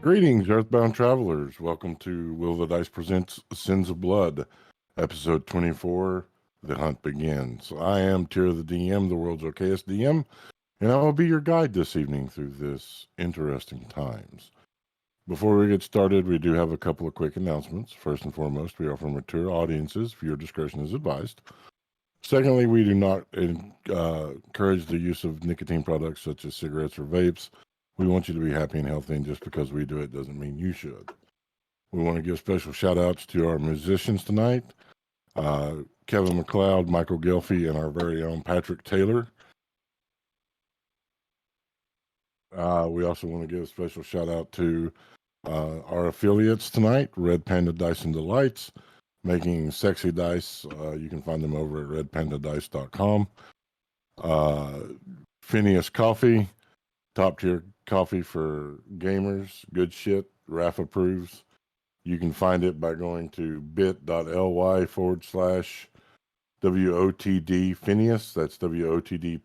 Greetings, Earthbound Travelers. Welcome to Will the Dice Presents Sins of Blood, Episode 24, The Hunt Begins. I am Tyr the DM, the world's okayest DM, and I will be your guide this evening through this interesting times. Before we get started, we do have a couple of quick announcements. First and foremost, we offer mature audiences. Viewer discretion is advised. Secondly, we do not encourage the use of nicotine products such as cigarettes or vapes. We want you to be happy and healthy, and just because we do it doesn't mean you should. We want to give special shout-outs to our musicians tonight, Kevin McLeod, Michael Gelfie, and our very own Patrick Taylor. We also want to give a special shout-out to our affiliates tonight, Red Panda Dice and Delights, making sexy dice. You can find them over at redpandadice.com. Phineas Coffee, top-tier coffee for gamers, good shit. Raph approves. You can find it by going to bit.ly/WOTD Phineas. That's WOTDPHINEAS.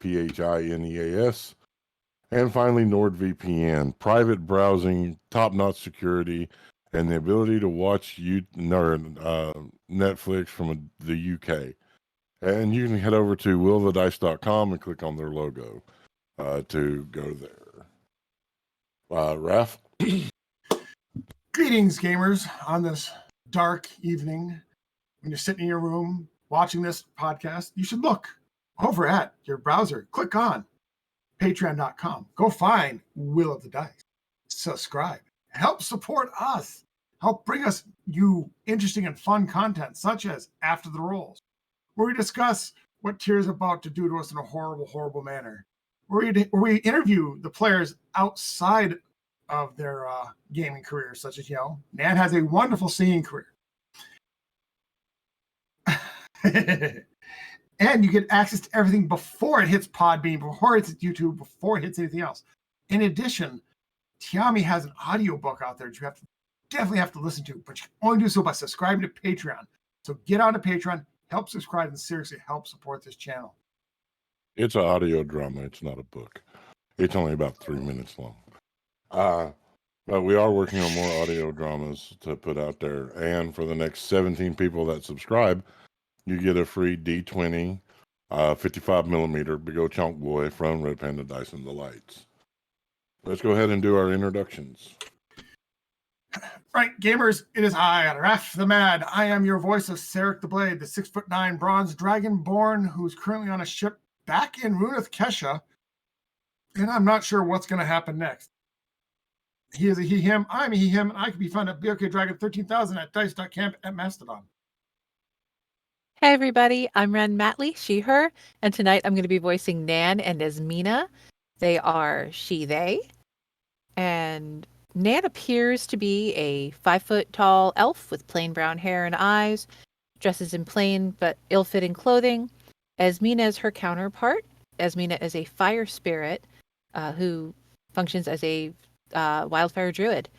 And finally, NordVPN, private browsing, top-notch security, and the ability to watch Netflix from the UK. And you can head over to willthedice.com and click on their logo to go there. Raph? Greetings, gamers, on this dark evening. When you're sitting in your room watching this podcast, you should look over at your browser. Click on patreon.com. Go find Will of the Dice. Subscribe. Help support us. Help bring us you interesting and fun content, such as After the Rolls, where we discuss what Tyr's about to do to us in a horrible, horrible manner. Where we interview the players outside of their gaming careers, such as, Nan has a wonderful singing career. And you get access to everything before it hits Podbean, before it hits YouTube, before it hits anything else. In addition, Tiami has an audiobook out there that you definitely have to listen to, but you can only do so by subscribing to Patreon. So get on to Patreon, help subscribe, and seriously help support this channel. It's an audio drama. It's not a book. It's only about 3 minutes long. But we are working on more audio dramas to put out there. And for the next 17 people that subscribe, you get a free D20 55 millimeter Big O Chunk Boy from Red Panda Dice and Delights. Let's go ahead and do our introductions. Right, gamers, it is I, Raph the Mad. I am your voice of Sarek the Blade, the 6'9" bronze dragonborn who's currently on a ship back in Runeth Kesha, and I'm not sure what's going to happen next. He is a he, him, I'm a he, him, and I can be found at BOK Dragon 13,000 at dice.camp at Mastodon. Hey everybody, I'm Ren Matley, she, her, and tonight I'm going to be voicing Nan and Esmina. They are she, they, and Nan appears to be a 5-foot-tall elf with plain brown hair and eyes, dresses in plain but ill-fitting clothing. Esmina is her counterpart. Esmina is a fire spirit who functions as a wildfire druid.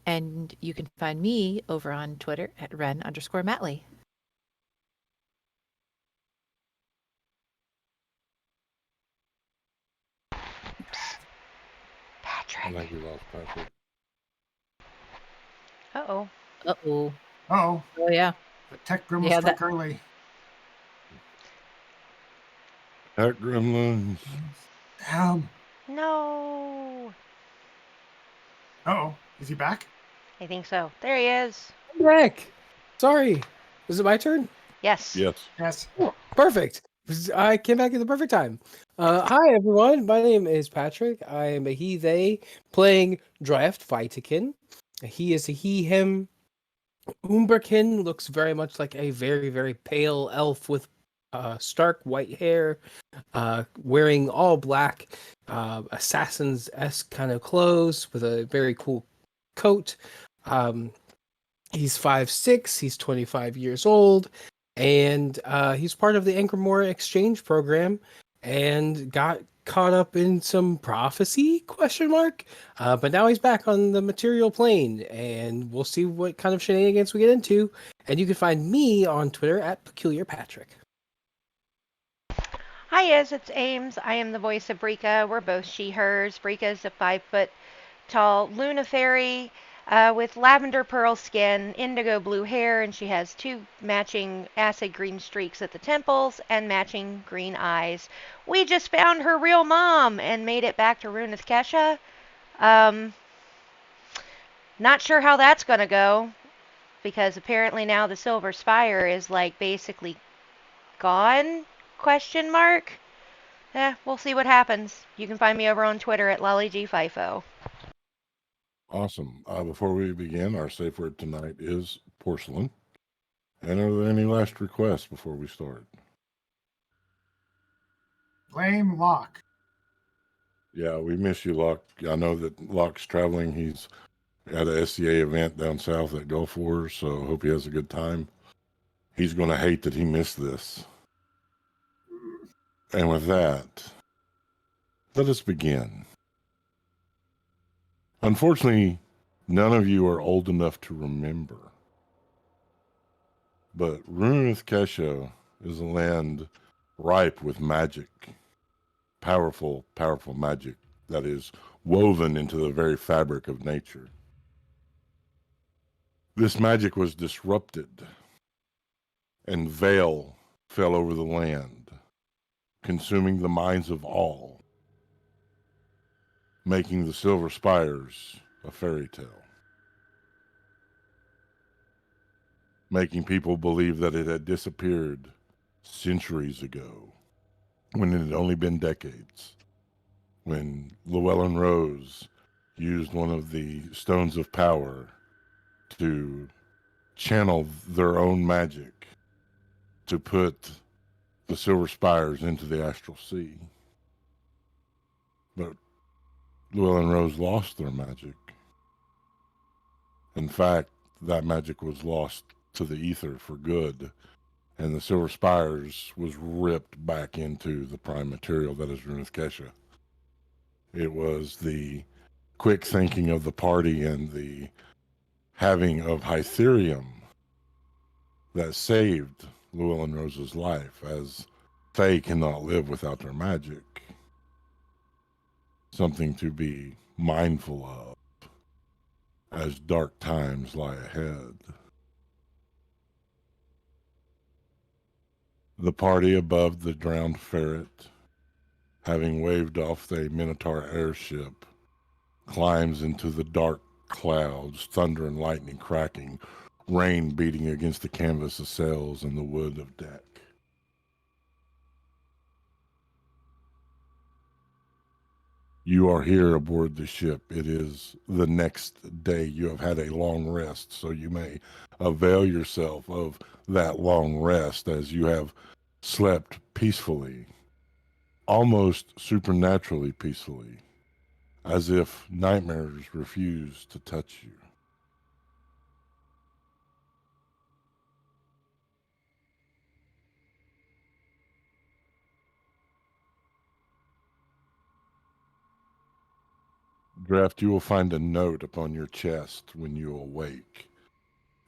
And you can find me over on Twitter at Ren_Matley. I think we lost Patrick. Uh-oh. Oh, Oh, yeah. the tech gremlin struck early. Tech gremlins. No. Uh-oh. Is he back? I think so. There he is. I'm back. Sorry. Is it my turn? Yes. Yes. Yes. Oh, perfect. I came back at the perfect time. Hi, everyone. My name is Patrick. I am a he, they, playing Draft Vitakin. He is a he, him. Umberkin looks very much like a very, very pale elf with stark white hair, wearing all black, assassins-esque kind of clothes with a very cool coat. He's 5'6", he's 25 years old, and he's part of the Angramore exchange program and got caught up in some prophecy, ? But now he's back on the material plane, and we'll see what kind of shenanigans we get into. And you can find me on Twitter at PeculiarPatrick. Hi, it's Ames. I am the voice of Brika. We're both she, hers. Brika is a 5'2" tall Luna fairy with lavender pearl skin, indigo blue hair, and she has 2 matching acid green streaks at the temples and matching green eyes. We just found her real mom and made it back to Runeth Kesha. Not sure how that's gonna go, because apparently now the Silver Spire is like basically gone? Question mark? We'll see what happens. You can find me over on Twitter at LollyGFIFO. Awesome. Before we begin, our safe word tonight is porcelain. And are there any last requests before we start? Blame Locke. Yeah, we miss you, Locke. I know that Locke's traveling. He's at a SCA event down south at Gulf Wars, so hope he has a good time. He's going to hate that he missed this. And with that, let us begin. Unfortunately, none of you are old enough to remember. But Runeth Kesha is a land ripe with magic. Powerful, powerful magic that is woven into the very fabric of nature. This magic was disrupted, and veil fell over the land, consuming the minds of all, making the Silver Spires a fairy tale, making people believe that it had disappeared centuries ago, when it had only been decades, when Llewellyn Rose used one of the stones of power to channel their own magic to put the Silver Spires into the astral sea. But Llewellyn Rose lost their magic. In fact, that magic was lost to the ether for good, and the Silver Spires was ripped back into the prime material that is Runeth Kesha. It was the quick thinking of the party and the having of Hytherium that saved Llewellyn Rose's life, as they cannot live without their magic. Something to be mindful of as dark times lie ahead. The party above the drowned ferret, having waved off the Minotaur airship, climbs into the dark clouds, thunder and lightning cracking, rain beating against the canvas of sails and the wood of deck. You are here aboard the ship. It is the next day. You have had a long rest, so you may avail yourself of that long rest as you have slept peacefully, almost supernaturally peacefully, as if nightmares refuse to touch you. Draft, you will find a note upon your chest when you awake.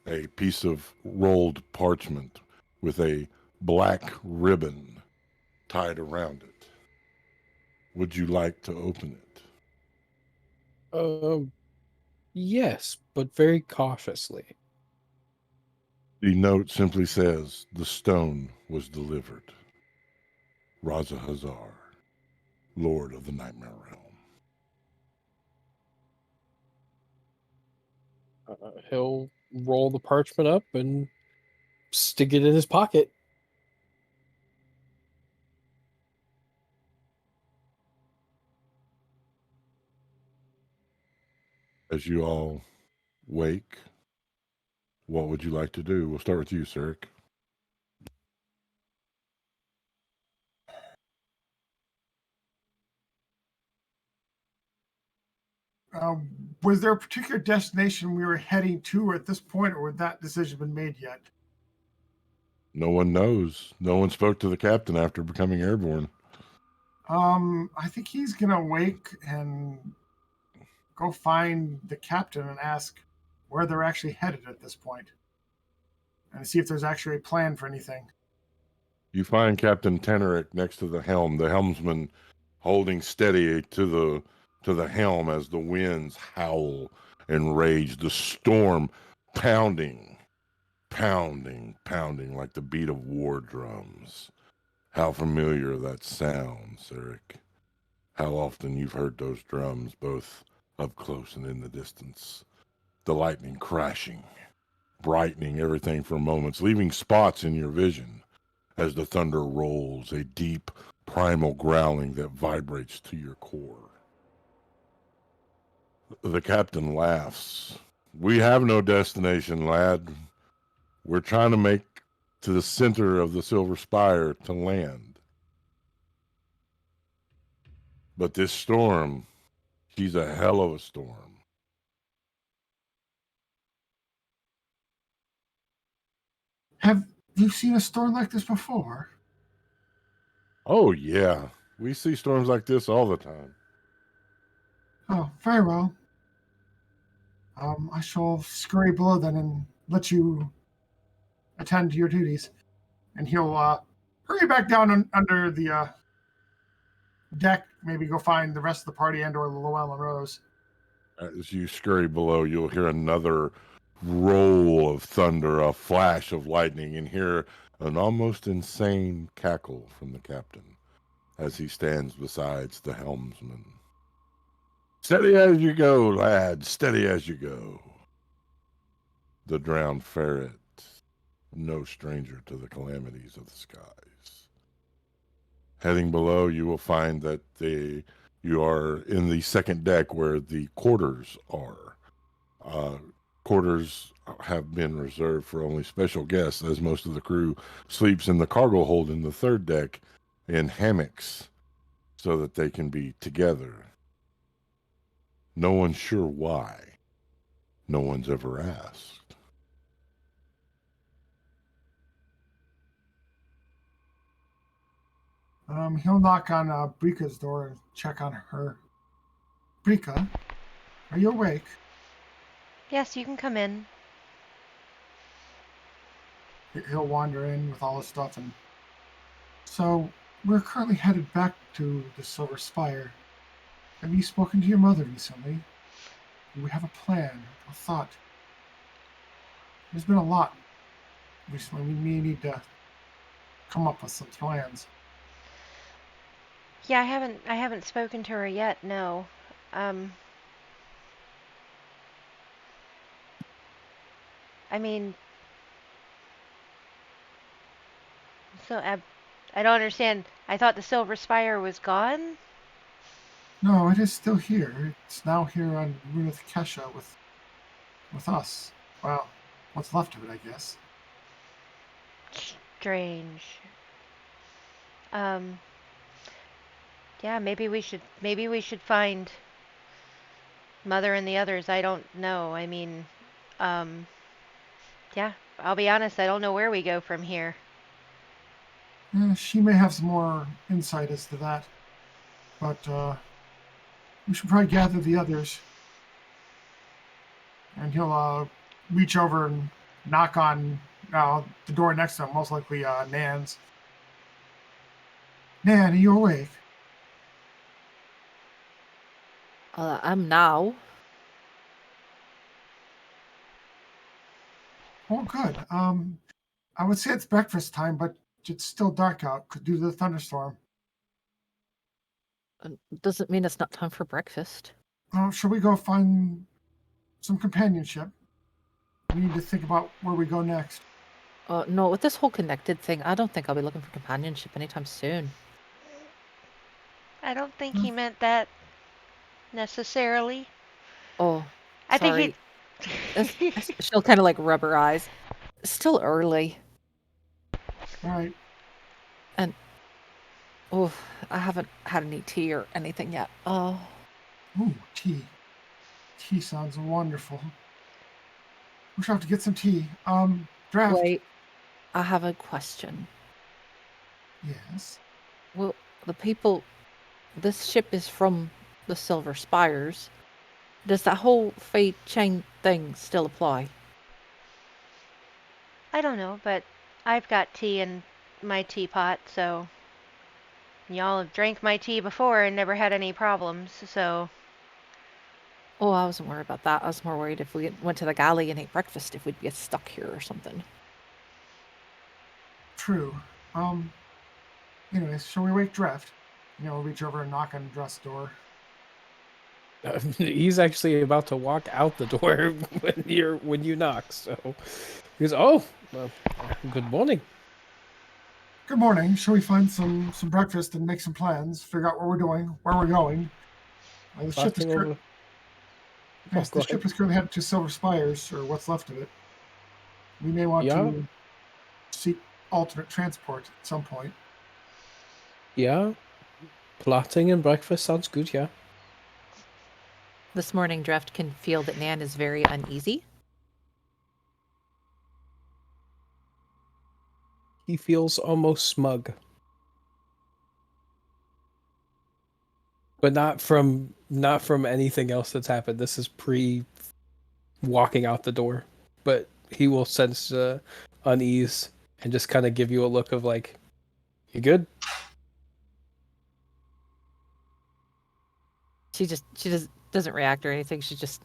A piece of rolled parchment with a black ribbon tied around it. Would you like to open it? Yes, but very cautiously. The note simply says, "The stone was delivered. Raza Hazar, Lord of the Nightmare Realm." He'll roll the parchment up and stick it in his pocket. As you all wake, what would you like to do? We'll start with you, Sarek. Was there a particular destination we were heading to at this point, or had that decision been made yet? No one knows. No one spoke to the captain after becoming airborne. I think he's gonna wake and go find the captain and ask where they're actually headed at this point, and see if there's actually a plan for anything. You find Captain Teneric next to the helm, the helmsman holding steady to to the helm as the winds howl and rage, the storm pounding, pounding like the beat of war drums. How familiar that sounds, Eric. How often you've heard those drums, both up close and in the distance. The lightning crashing, brightening everything for moments, leaving spots in your vision as the thunder rolls, a deep, primal growling that vibrates to your core. The captain laughs. We have no destination, lad. We're trying to make to the center of the Silver Spire to land. But this storm, she's a hell of a storm. Have you seen a storm like this before? Oh, yeah. We see storms like this all the time. Oh, very well. I shall scurry below then and let you attend to your duties. And he'll hurry back down under the deck, maybe go find the rest of the party and or Llewellyn Rose. As you scurry below, you'll hear another roll of thunder, a flash of lightning, and hear an almost insane cackle from the captain as he stands beside the helmsman. Steady as you go, lad, steady as you go. The drowned ferret, no stranger to the calamities of the skies. Heading below, you will find that you are in the second deck where the quarters are. Quarters have been reserved for only special guests, as most of the crew sleeps in the cargo hold in the third deck in hammocks so that they can be together. No one's sure why. No one's ever asked. He'll knock on Brika's door and check on her. Brika, are you awake? Yes, you can come in. He'll wander in with all his stuff. And so we're currently headed back to the Silver Spire. Have you spoken to your mother recently? Do we have a plan, a thought? There's been a lot recently. We may need to come up with some plans. Yeah, I haven't spoken to her yet. No. I mean, so I don't understand. I thought the Silver Spire was gone. No, it is still here. It's now here on Runith Kesha with us. Well, what's left of it, I guess. Strange. Yeah, maybe we should find Mother and the others. I don't know. I mean, yeah, I'll be honest, I don't know where we go from here. She may have some more insight as to that. But we should probably gather the others. And he'll reach over and knock on the door next to him, most likely Nan's. Nan, are you awake? I'm now. Oh, good. I would say it's breakfast time, but it's still dark out due to the thunderstorm. Doesn't mean it's not time for breakfast. Oh, should we go find some companionship? We need to think about where we go next. No, with this whole connected thing, I don't think I'll be looking for companionship anytime soon. I don't think he meant that necessarily. Oh, I sorry. think he. She'll kind of like rub her eyes. It's still early. All right. Oh, I haven't had any tea or anything yet. Oh. Ooh, tea. Tea sounds wonderful. We should have to get some tea. Draft. Wait, I have a question. Yes. Well, this ship is from the Silver Spires. Does that whole fate chain thing still apply? I don't know, but I've got tea in my teapot, so y'all have drank my tea before and never had any problems, so Oh, I wasn't worried about that. I was more worried if we went to the galley and ate breakfast, if we'd get stuck here or something. True. Anyways, shall we wake Draft? Reach over and knock on Draft's door. He's actually about to walk out the door when you knock. So he goes, "Oh, well, good morning." Good morning. Shall we find some breakfast and make some plans? Figure out what we're doing, where we're going. The ship is Passing over. yes, go the ship is currently headed to Silver Spires, or what's left of it. We may want Yeah. to seek alternate transport at some point. Yeah, plotting and breakfast sounds good. Yeah. This morning, Dreft can feel that Nan is very uneasy. He feels almost smug. But not from anything else that's happened. This is pre walking out the door. But he will sense unease and just kind of give you a look of like, "You good?" She doesn't react or anything. She just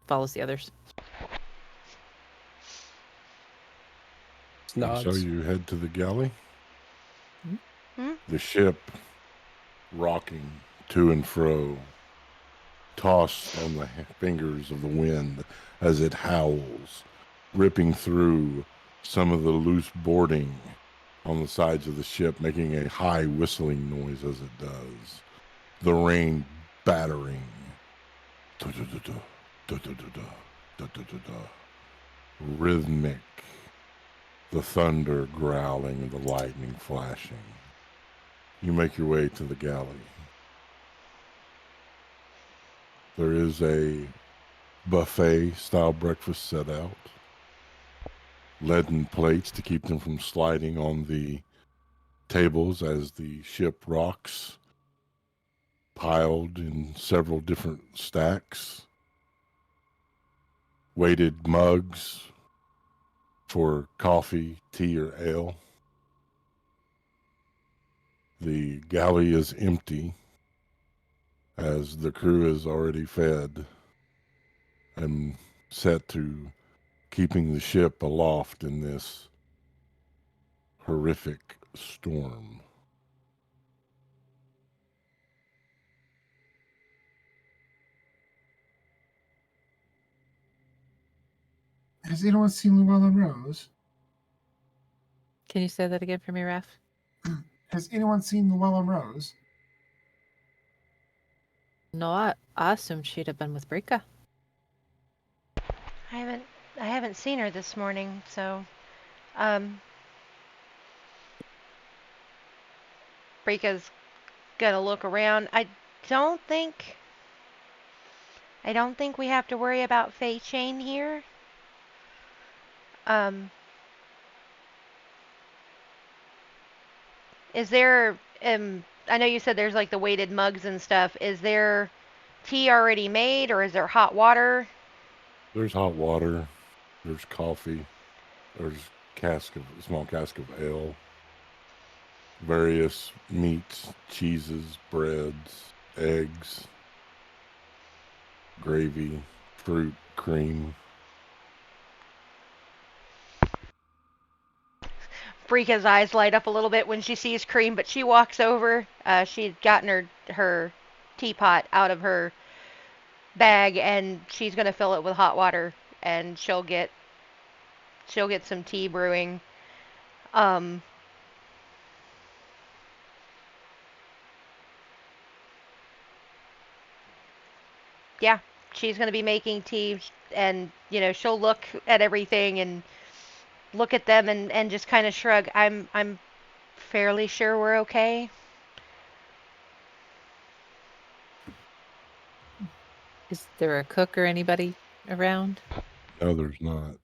follows the others. Nods. So you head to the galley. Hmm? The ship rocking to and fro, tossed on the fingers of the wind as it howls, ripping through some of the loose boarding on the sides of the ship, making a high whistling noise as it does. The rain battering. Da-da-da-da, da-da-da-da, da-da-da-da. Rhythmic. The thunder growling and the lightning flashing. You make your way to the galley. There is a buffet-style breakfast set out. Leaden plates to keep them from sliding on the tables as the ship rocks, piled in several different stacks. Weighted mugs for coffee, tea, or ale. The galley is empty as the crew is already fed and set to keeping the ship aloft in this horrific storm. Has anyone seen Llewellyn Rose? Can you say that again for me, Raph? Has anyone seen Llewellyn Rose? No, I assumed she'd have been with Brika. I haven't seen her this morning, so Brika's gonna look around. don't think I don't think we have to worry about Fei Chain here. Is there I know you said there's like the weighted mugs and stuff. Is there tea already made or is there hot water? There's hot water, there's coffee, there's a small cask of ale, various meats, cheeses, breads, eggs, gravy, fruit, cream. Brika's eyes light up a little bit when she sees cream, but she walks over. She'd gotten her teapot out of her bag, and she's gonna fill it with hot water, and she'll get some tea brewing. Yeah, she's gonna be making tea, and she'll look at everything and look at them and just kind of shrug. I'm fairly sure we're okay. Is there a cook or anybody around? No, there's not.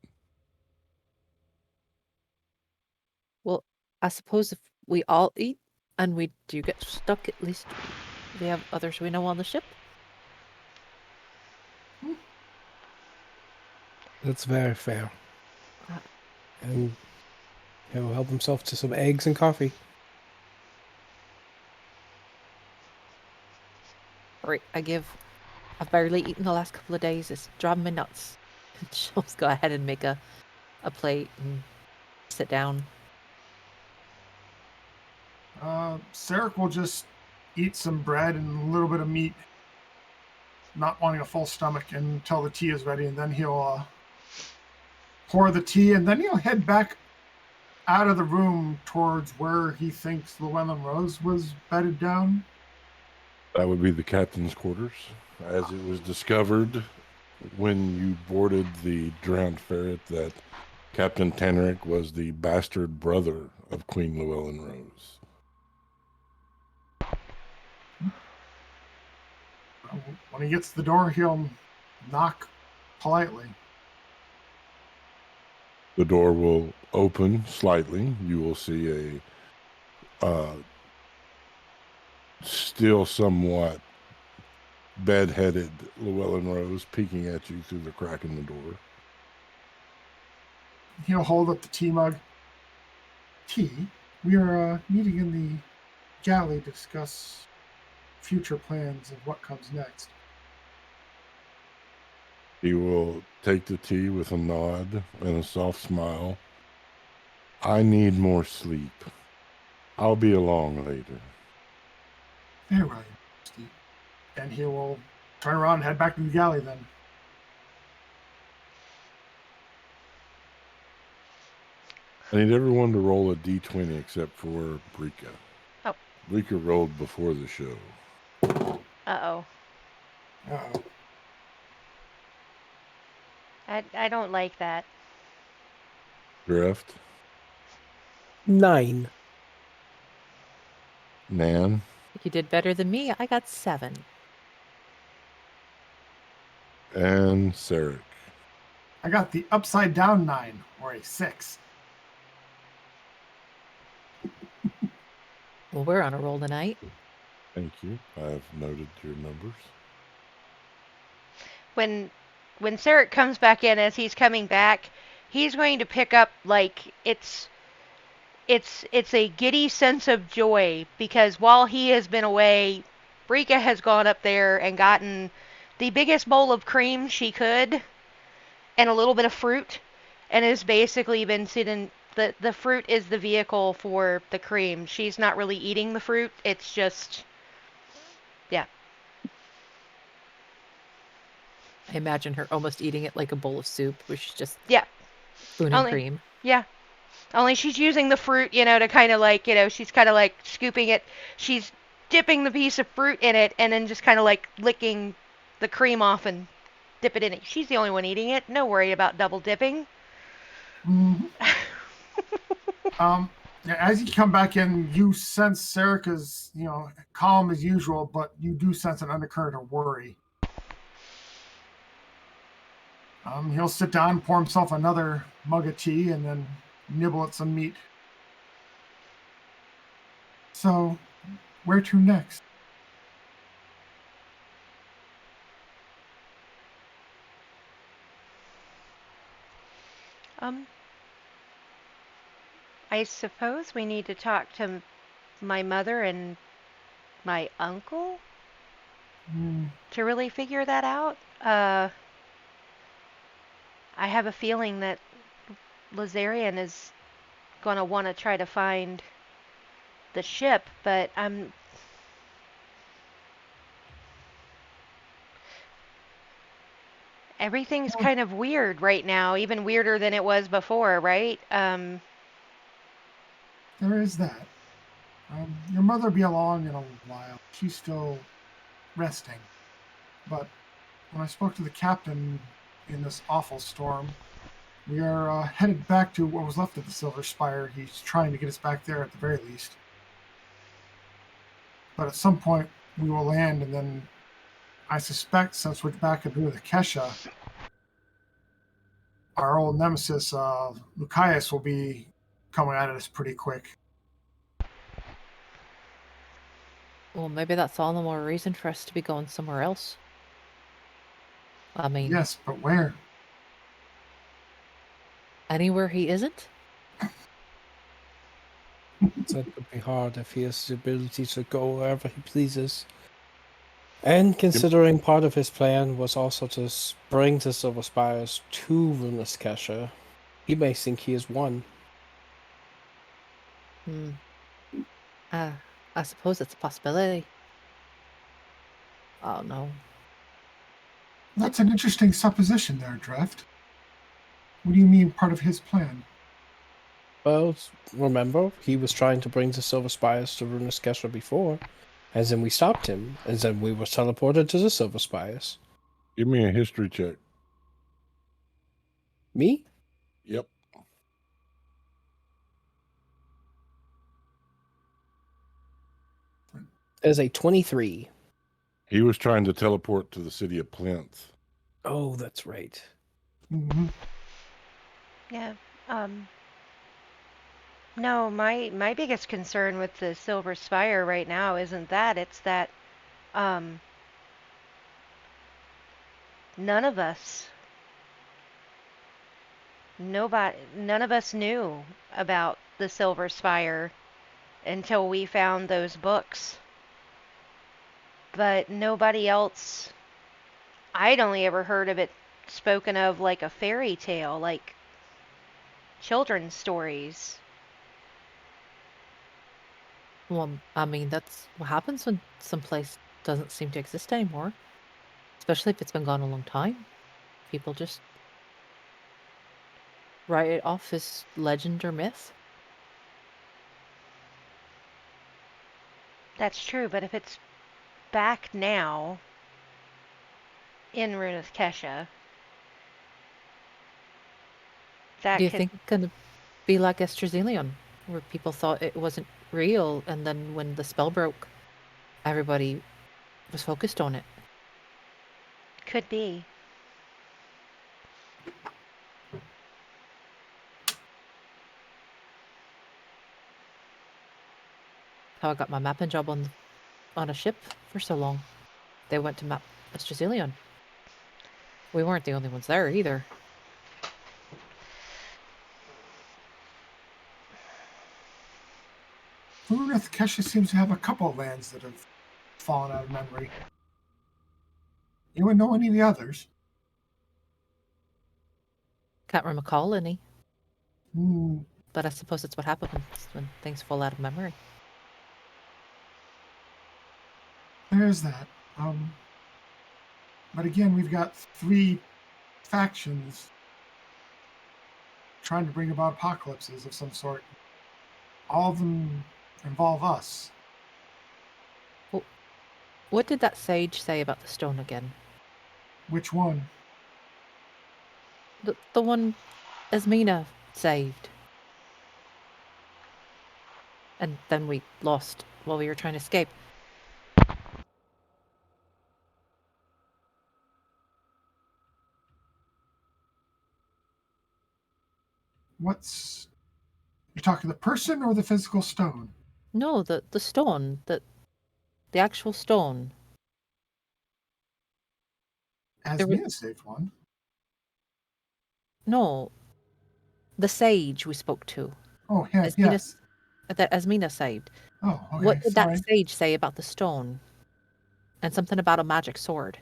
Well, I suppose if we all eat and we do get stuck, at least we have others we know on the ship. That's very fair. Uh, And he'll help himself to some eggs and coffee. Right, I give I've barely eaten the last couple of days. It's driving me nuts. She'll just go ahead and make a plate and sit down. Sarek will just eat some bread and a little bit of meat, not wanting a full stomach until the tea is ready, and then he'll pour the tea, and then he'll head back out of the room towards where he thinks Llewellyn Rose was bedded down. That would be the captain's quarters, as it was discovered when you boarded the drowned ferret that Captain Tanric was the bastard brother of Queen Llewellyn Rose. When he gets to the door, he'll knock politely. The door will open slightly. You will see a still somewhat bedheaded Llewellyn Rose peeking at you through the crack in the door. He'll hold up the tea mug. Tea? We are meeting in the galley to discuss future plans of what comes next. He will take the tea with a nod and a soft smile. I need more sleep. I'll be along later. Very well, Steve. And he will turn around and head back to the galley then. I need everyone to roll a d20 except for Brika. Oh. Brika rolled before the show. Uh-oh. Uh-oh. I don't like that. Drift, 9. Nan, You did better than me. I got 7. and Sarek. I got the upside down 9, or a 6. Well, we're on a roll tonight. Thank you. I've noted your numbers. When Sarek comes back in, as he's coming back, he's going to pick up like it's a giddy sense of joy, because while he has been away, Brika has gone up there and gotten the biggest bowl of cream she could and a little bit of fruit, and has basically been sitting. The fruit is the vehicle for the cream. She's not really eating the fruit. It's just, yeah. I imagine her almost eating it like a bowl of soup, which is just Yeah. spoon and Only- cream. Yeah. Only she's using the fruit, to kind of like, she's kind of like scooping it. She's dipping the piece of fruit in it and then just kind of like licking the cream off and dip it in it. She's the only one eating it. No worry about double dipping. Mm-hmm. As you come back in, you sense Sarek is, calm as usual, but you do sense an undercurrent of worry. He'll sit down, pour himself another mug of tea, and then nibble at some meat. So, where to next? I suppose we need to talk to my mother and my uncle to really figure that out. I have a feeling that Lazarian is going to want to try to find the ship, but everything's kind of weird right now, even weirder than it was before, right? There is that. Your mother will be along in a while. She's still resting. But when I spoke to the captain in this awful storm, we are headed back to what was left of the Silver Spire. He's trying to get us back there at the very least. But at some point, we will land, and then I suspect, since we're back into the Kesha, our old nemesis, Lucius, will be coming at us pretty quick. Well, maybe that's all the more reason for us to be going somewhere else. I mean, Yes, but where? anywhere he isn't? That would be hard if he has the ability to go wherever he pleases. And considering part of his plan was also to bring the Silver Spires to Runeless Kesha, he may think he has won. Hmm. I suppose it's a possibility. Oh no. That's an interesting supposition there, Drift. What do you mean part of his plan? Well, remember, he was trying to bring the Silver Spires to Runeless Kesha before, and then we stopped him, and then we were teleported to the Silver Spires. Give me a history check. Me? Yep. As a 23. He was trying to teleport to the city of Plinth. Oh, that's right. Hmm. Yeah. No, my biggest concern with the Silver Spire right now isn't that. It's that none of us, none of us knew about the Silver Spire until we found those books. But nobody else, I'd only ever heard of it spoken of like a fairy tale, like children's stories. Well, I mean, that's what happens when some place doesn't seem to exist anymore. Especially if it's been gone a long time. People just write it off as legend or myth. That's true, but if it's back now in Runeth Kesha, that Do you could think it's gonna be like Estruzelion, where people thought it wasn't real, and then when the spell broke, everybody was focused on it? could be. How I got my mapping job on a ship for so long. They went to map Estruzelion. We weren't the only ones there either. Runeth Kesha seems to have a couple of lands that have fallen out of memory. Anyone know any of the others? Can't recall any, Hmm. but I suppose that's what happens when things fall out of memory. There's that. But again, we've got 3 factions trying to bring about apocalypses of some sort. All of them involve us. What did that sage say about the stone again? Which one? The one Esmina saved. And then we lost while we were trying to escape. You're talking the person or the physical stone? No, the stone, the actual stone. There was- Asmina saved one. No, the sage we spoke to. Oh, yeah, Esmina, yes. that Esmina saved. Oh, okay. What did Sorry. that sage say about the stone? And something about a magic sword.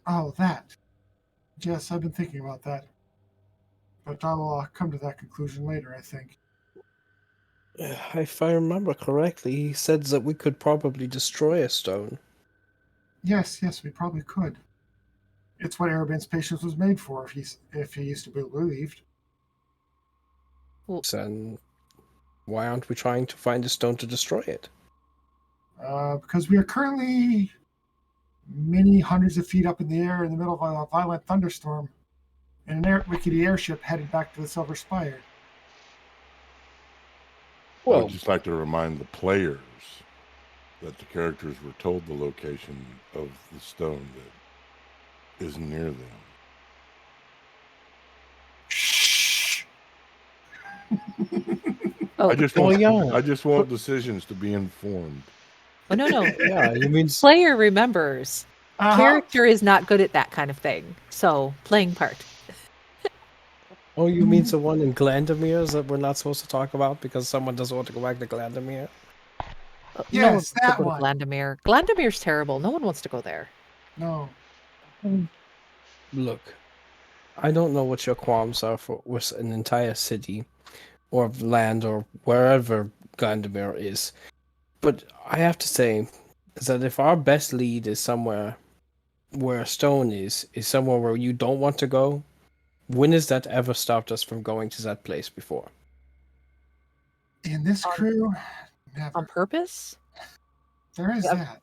Oh, that. Yes, I've been thinking about that. But I will come to that conclusion later, I think. If I remember correctly, he said that we could probably destroy a stone. Yes, we probably could. It's what Arabin's patience was made for, if he used to be believed. Then why aren't we trying to find a stone to destroy it? Because we are currently many hundreds of feet up in the air in the middle of a violent thunderstorm in an rickety airship headed back to the Silver Spire. I Well, would just like to remind the players that the characters were told the location of the stone that is near them. Shh. Oh, I just Oh, want yeah. I just want decisions to be informed. oh no, no. yeah, you mean Player remembers. Uh-huh. Character is not good at that kind of thing. So, playing part. you mean the one in Glandomir that we're not supposed to talk about because someone doesn't want to go back to Glandomir? No one Yes, wants to that go to one. Glandomir. Glandomir's terrible. No one wants to go there. No. Look, I don't know what your qualms are for with an entire city or land or wherever Gandamir is, but I have to say is that if our best lead is somewhere where a stone is somewhere where you don't want to go, when has that ever stopped us from going to that place before? In this On- crew, On never. purpose? There is Yep. that.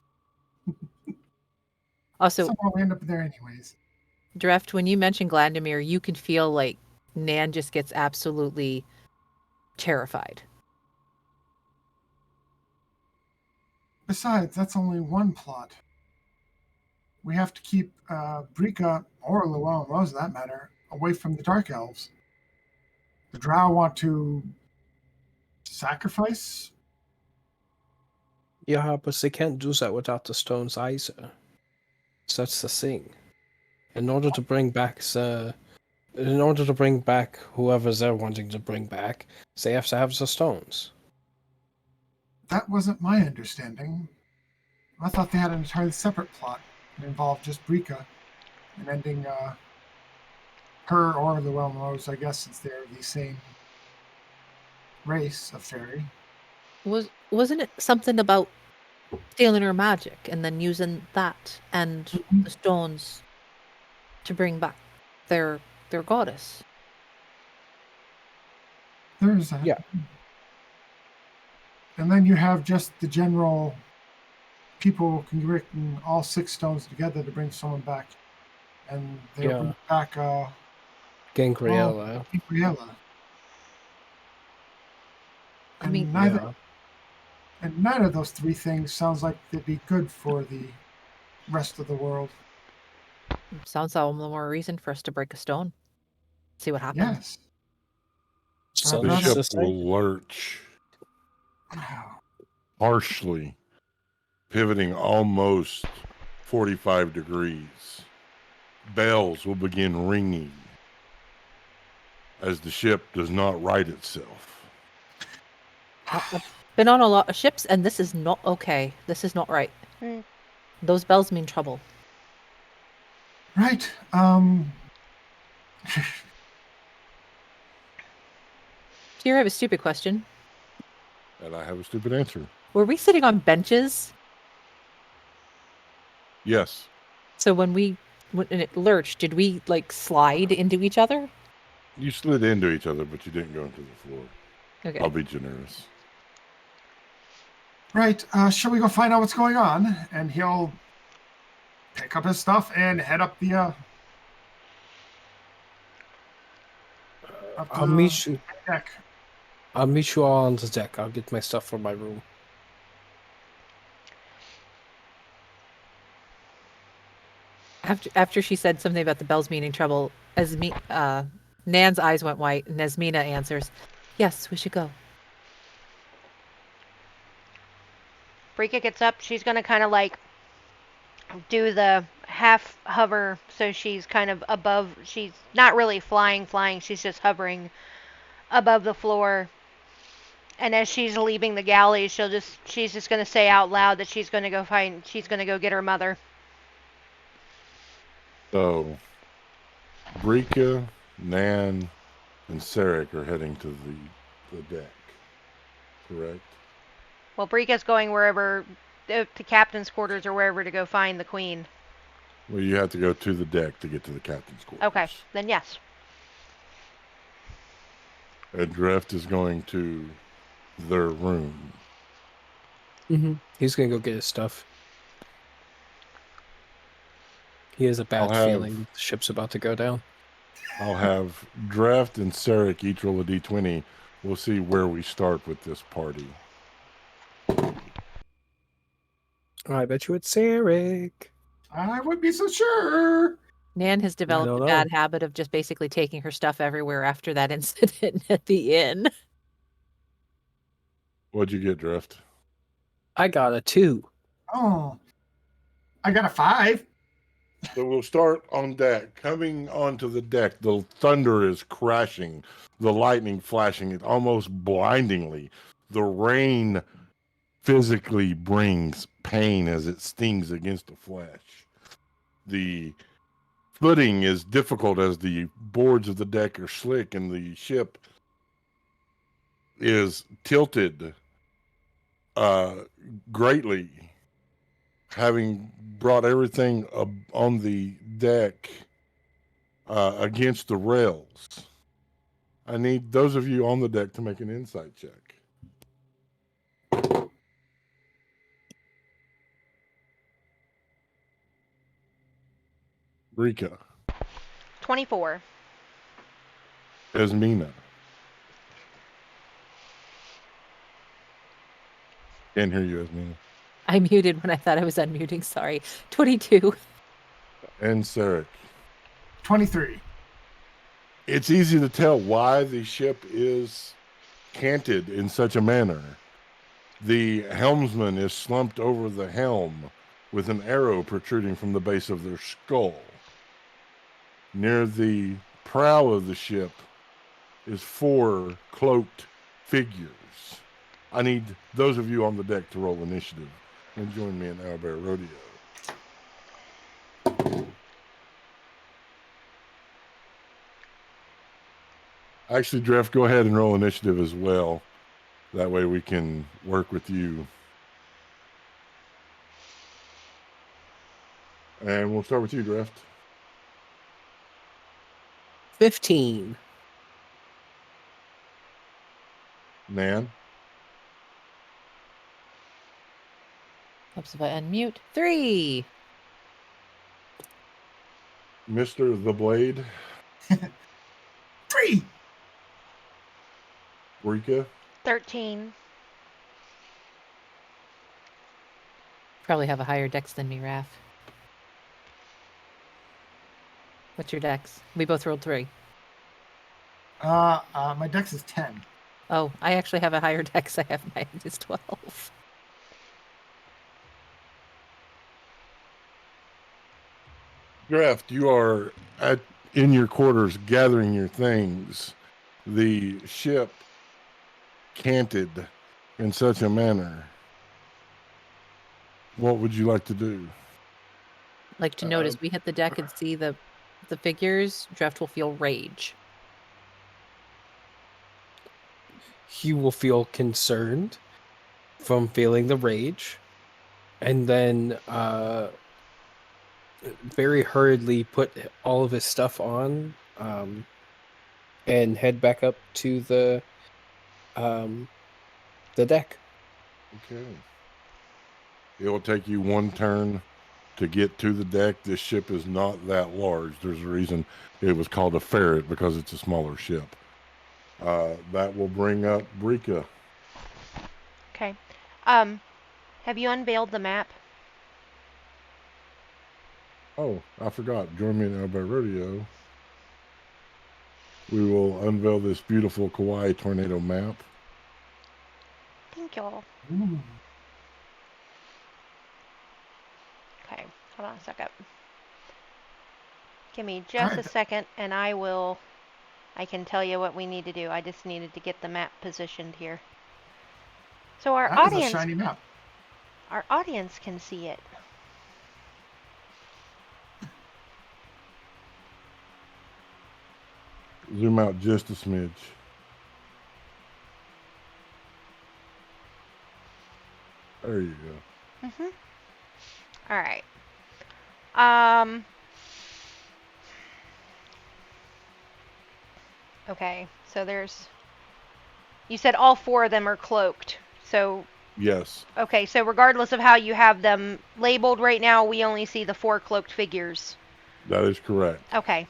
Also, Somehow we end up there anyways. Dreft, when you mention Glandomir, you can feel like Nan just gets absolutely terrified. Besides, that's only one plot. We have to keep Brika, or Llewellyn Rose, for that matter, away from the Dark Elves. The Drow want to sacrifice. Yeah, but they can't do that without the stones either. So that's the thing. In order to bring back whoever they're wanting to bring back, they have to have the stones. That wasn't my understanding. I thought they had an entirely separate plot that involved just Brika and ending her or Llewellyn Rose, I guess, since they're the same race of fairy. Wasn't it something about stealing her magic and then using that and Mhm. the stones to bring back their goddess? There's that. Yeah. And then you have just the general people connecting all 6 stones together to bring someone back. And they Yeah. bring back Gangriella. Gabriella. I mean, Yeah. Neither of those 3 things sounds like they'd be good for the rest of the world. sounds all the more reason for us to break a stone. See what happens. Yes. So The The That's ship the same. will lurch harshly, pivoting almost 45 degrees. Bells will begin ringing as the ship does not right itself. I've been on a lot of ships, and this is not okay. This is not right. Hmm. Those bells mean trouble. Right. Here, I have a stupid question. And I have a stupid answer. Were we sitting on benches? Yes. So when it lurched, did we like slide into each other? You slid into each other, but you didn't go into the floor. Okay. I'll be generous. Right. Shall we go find out what's going on? And he'll pick up his stuff and head up the up I'll the meet you. deck. I'll meet you all on the deck. I'll get my stuff from my room. After she said something about the bells meaning trouble, Nan's eyes went white, and Esmina answers, "Yes, we should go." Brika gets up. She's going to kind of like do the half hover, so she's kind of above. She's not really flying. She's just hovering above the floor. And as she's leaving the galley, she's just going to say out loud that she's going to go get her mother. So, Brika, Nan, and Sarek are heading to the deck. Correct? Well, Brika's going wherever, to captain's quarters or wherever to go find the queen. Well, you have to go to the deck to get to the captain's quarters. Okay, then yes. And Dreft is going to their room. Mm-hmm. He's gonna go get his stuff. He has a bad feeling the ship's about to go down. I'll have Dreft and Sarek each roll a d20. We'll see where we start with this party. I bet you it's Sarek. I wouldn't be so sure. Nan has developed don't a bad know. habit of just basically taking her stuff everywhere after that incident at the inn. What'd you get, Dreft? I got a 2. Oh, I got a 5. So we'll start on deck. Coming onto the deck, the thunder is crashing, the lightning flashing it almost blindingly. The rain physically brings pain as it stings against the flesh. The footing is difficult as the boards of the deck are slick and the ship is tilted greatly, having brought everything on the deck against the rails. I need those of you on the deck to make an insight check. Rika, 24. Esmina. Can't hear you, Esmina. I muted when I thought I was unmuting. Sorry. 22. And Sarek. 23. It's easy to tell why the ship is canted in such a manner. The helmsman is slumped over the helm with an arrow protruding from the base of their skull. Near the prow of the ship is 4 cloaked figures. I need those of you on the deck to roll initiative and join me in Owlbear Rodeo. Actually, Dreff, go ahead and roll initiative as well. That way we can work with you. And we'll start with you, Dreff. 15. Nan, Helps if I unmute. 3. Mr. The Blade, 3. Rika, 13. Probably have a higher dex than me, Raph. What's your dex? We both rolled 3. My dex is 10. Oh, I actually have a higher dex. I have mine is 12. Dreff, you are in your quarters gathering your things. The ship canted in such a manner. What would you like to do? Like to note as we hit the deck and see the figures, Draft will feel rage. He will feel concerned from feeling the rage, and then very hurriedly put all of his stuff on and head back up to the deck. Okay. It will take you 1 turn to get to the deck. This ship is not that large. There's a reason it was called a ferret, because it's a smaller ship. That will bring up Rika. Okay. Have you unveiled the map? Oh, I forgot. Join me in Owlbear Rodeo. We will unveil this beautiful Kauai tornado map. Thank y'all. Ooh. Okay, hold on a second. Give me just a Alright. second and I can tell you what we need to do. I just needed to get the map positioned here. So our That is a audience, shiny map. our audience can see it. Zoom out just a smidge. There you go. Mm-hmm. All right. Okay, so you said all 4 of them are cloaked. So, Yes. okay, so regardless of how you have them labeled right now, we only see the 4 cloaked figures. That is correct. Okay.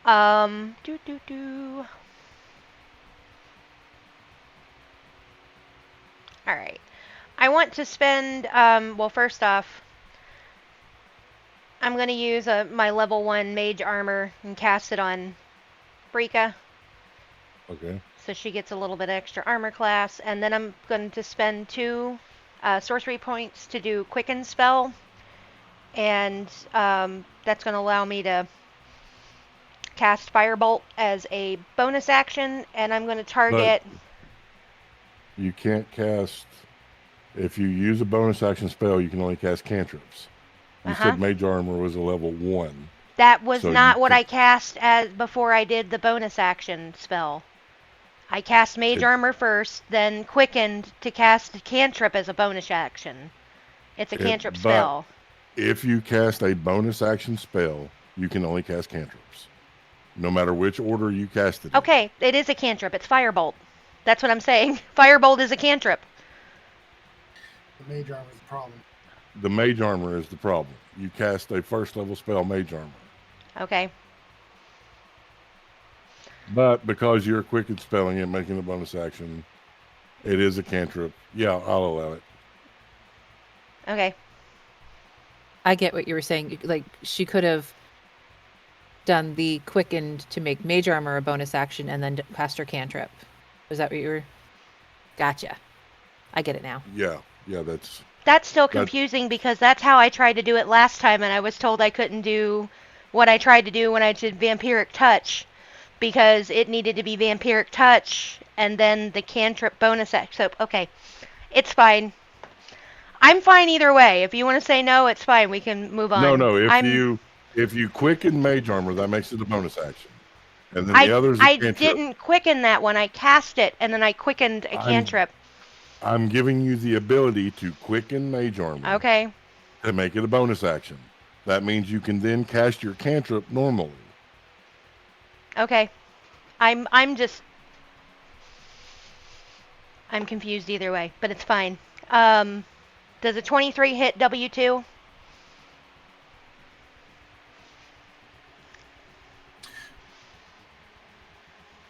All right. I want to spend, well, first off, I'm going to use my level 1 mage armor and cast it on Rika, Okay. so she gets a little bit extra armor class. And then I'm going to spend 2 sorcery points to do Quicken Spell. And that's going to allow me to cast Firebolt as a bonus action. And I'm going to target... You can't cast If you use a bonus action spell, you can only cast cantrips. You said Mage Armor was a level 1. That was So not you what can- I cast as before I did the bonus action spell. I cast Mage Armor first, then quickened to cast cantrip as a bonus action. It's a cantrip spell. If you cast a bonus action spell, you can only cast cantrips, no matter which order you cast it in. Okay, it is a cantrip. It's Firebolt. That's what I'm saying. Firebolt is a cantrip. The Mage Armor is the problem. The Mage Armor is the problem. You cast a first level spell, Mage Armor. Okay. But because you're quick at spelling it, making a bonus action, it is a cantrip. Yeah, I'll allow it. Okay. I get what you were saying. Like, she could have done the quickened to make Mage Armor a bonus action and then cast her cantrip. Was that what you were? Gotcha. I get it now. Yeah, that's... That's still confusing because that's how I tried to do it last time, and I was told I couldn't do what I tried to do when I did Vampiric Touch because it needed to be Vampiric Touch and then the cantrip bonus action. So, okay. It's fine. I'm fine either way. If you want to say no, it's fine. We can move on. No. If you quicken Mage Armor, that makes it a bonus action, and then the others. I didn't quicken that one. I cast it, and then I quickened a cantrip. I'm giving you the ability to quicken Mage Armor. Okay. To make it a bonus action. That means you can then cast your cantrip normally. Okay. I'm confused either way, but it's fine. Does a 23 hit W2?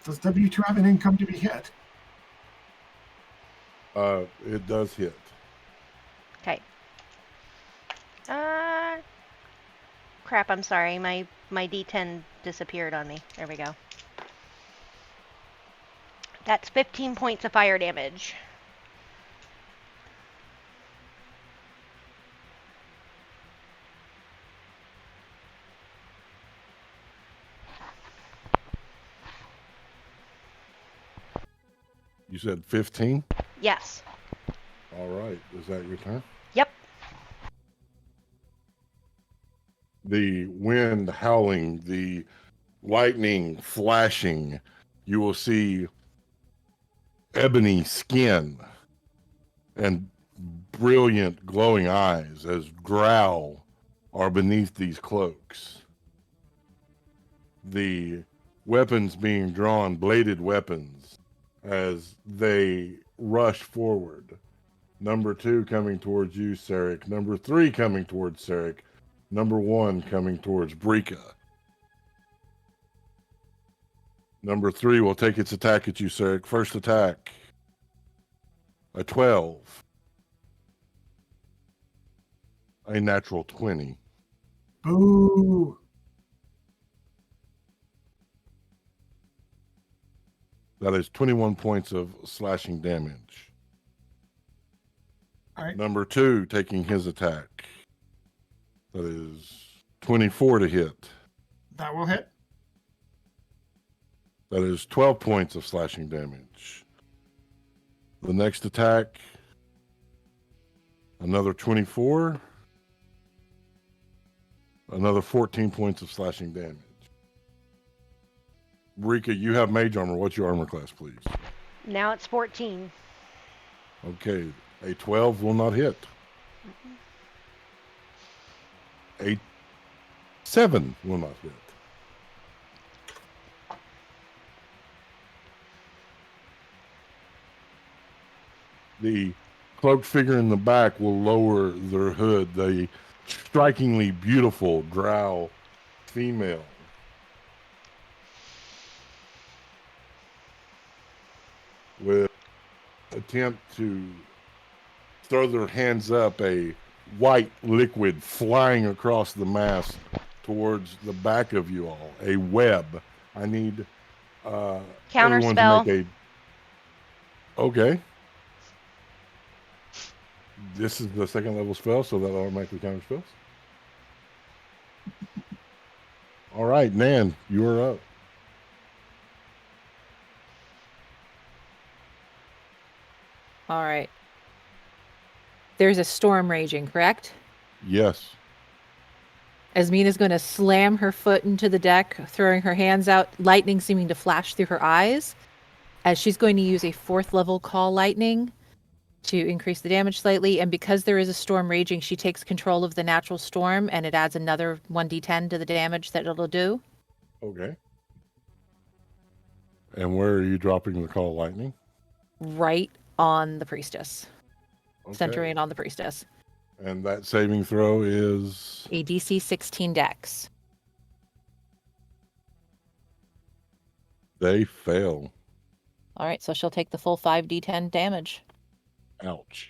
Does W2 have an income to be hit? It does hit. Okay. Crap, I'm sorry. My D10 disappeared on me. There we go. That's 15 points of fire damage. You said 15? Yes. All right. Is that your turn? Yep. The wind howling, the lightning flashing. You will see ebony skin and brilliant glowing eyes as drow are beneath these cloaks. The weapons being drawn, bladed weapons, as they rush forward. Number 2 coming towards you, Sarek. Number 3 coming towards Sarek. Number 1 coming towards Brika. Number 3 will take its attack at you, Sarek. First attack. A 12. A natural 20. Boo! That is 21 points of slashing damage. All right. Number 2 taking his attack. That is 24 to hit. That will hit. That is 12 points of slashing damage. The next attack, another 24. Another 14 points of slashing damage. Rika, you have Mage Armor. What's your armor class, please? Now it's 14. Okay, a 12 will not hit. A 7 will not hit. The cloaked figure in the back will lower their hood. The strikingly beautiful drow female will attempt to throw their hands up, a white liquid flying across the mass towards the back of you all. A web. I need Counter everyone spell. to make a... Okay. This is the second level spell, so that automatically counter spells. All right, Nan, you are up. All right. There's a storm raging, correct? Yes. Asmina's going to slam her foot into the deck, throwing her hands out, lightning seeming to flash through her eyes, as she's going to use a 4th level Call Lightning to increase the damage slightly. And because there is a storm raging, she takes control of the natural storm, and it adds another 1d10 to the damage that it'll do. Okay. And where are you dropping the Call Lightning? Right on the priestess. Okay. Centering it on the priestess. And that saving throw is A DC 16 dex. they fail. All right, so she'll take the full 5d10 damage. Ouch.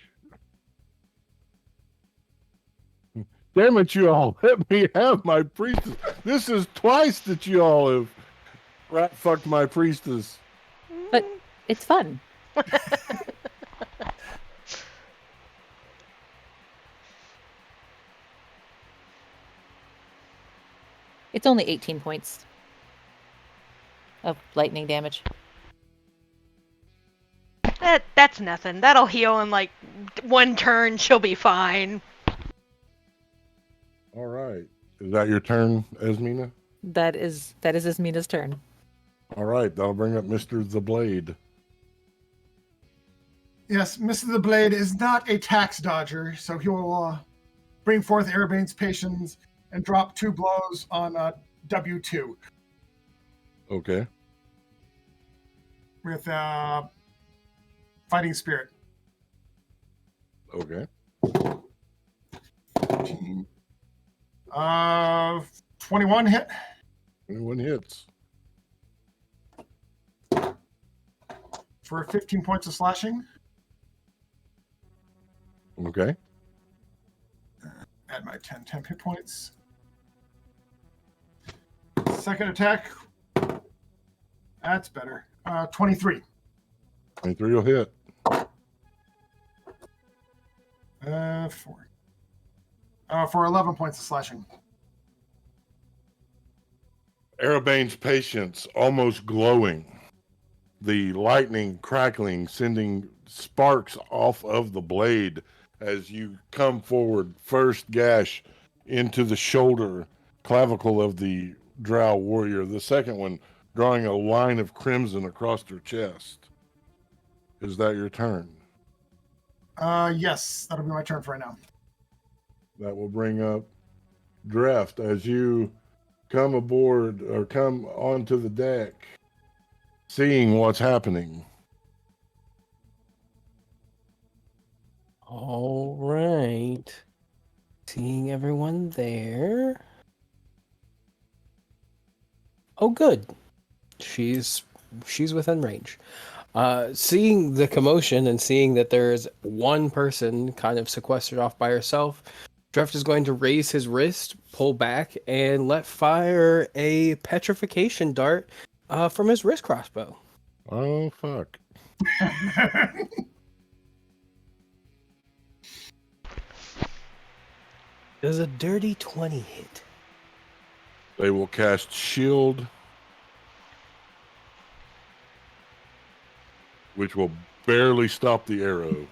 Damn it, you all. Let me have my priestess. This is twice that you all have rat fucked my priestess. But it's fun. It's only 18 points of lightning damage. That's nothing. That'll heal in like 1 turn. She'll be fine. All right. Is that your turn, Esmina? That is Asmina's turn. All right. That'll bring up Mr. The Blade. Yes, Mr. the Blade is not a tax dodger, so he will bring forth Arabane's Patience and drop 2 blows on W2 Okay. with Fighting Spirit. Okay. 21 hit. 21 hits. For 15 points of slashing. Okay. Add my 10 hit points. Second attack. That's better. 23. 23 will hit. 4. For 11 points of slashing. Arabane's Patience almost glowing. The lightning crackling, sending sparks off of the blade as you come forward. First gash into the shoulder, clavicle of the drow warrior. The second one drawing a line of crimson across her chest. Is that your turn? Yes, that'll be my turn for right now. That will bring up Dreft as you come aboard or come onto the deck, seeing what's happening. All right. Seeing everyone there. Oh, good. She's within range. Seeing the commotion and seeing that there's one person kind of sequestered off by herself, Dreft is going to raise his wrist, pull back, and let fire a petrification dart from his wrist crossbow. Oh, fuck. Does a dirty 20 hit? They will cast Shield, which will barely stop the arrow.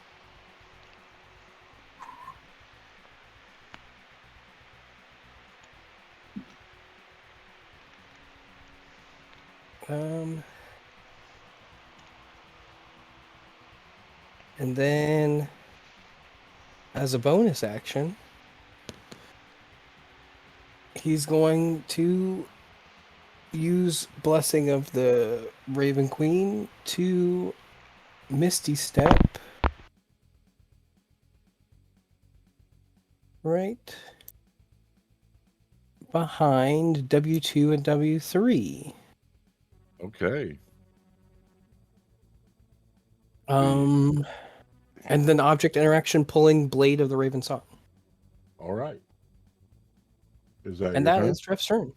And then, as a bonus action, he's going to use Blessing of the Raven Queen to Misty Step. Right behind W2 and W3. Okay. And then object interaction pulling Blade of the Raven Song. All right. Is that And your that turn? is Drift's turn.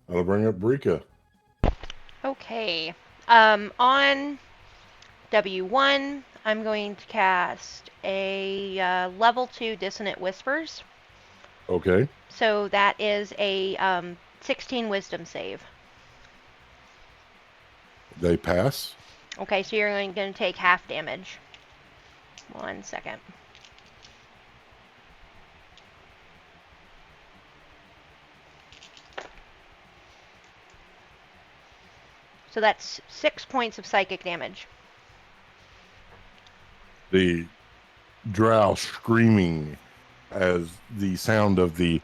That'll bring up Brika. Okay. On W1, I'm going to cast a level 2 Dissonant Whispers. Okay. So that is a 16 Wisdom save. They pass. Okay, so you're going to take half damage. 1 second. So that's 6 points of psychic damage. The drow screaming as the sound of the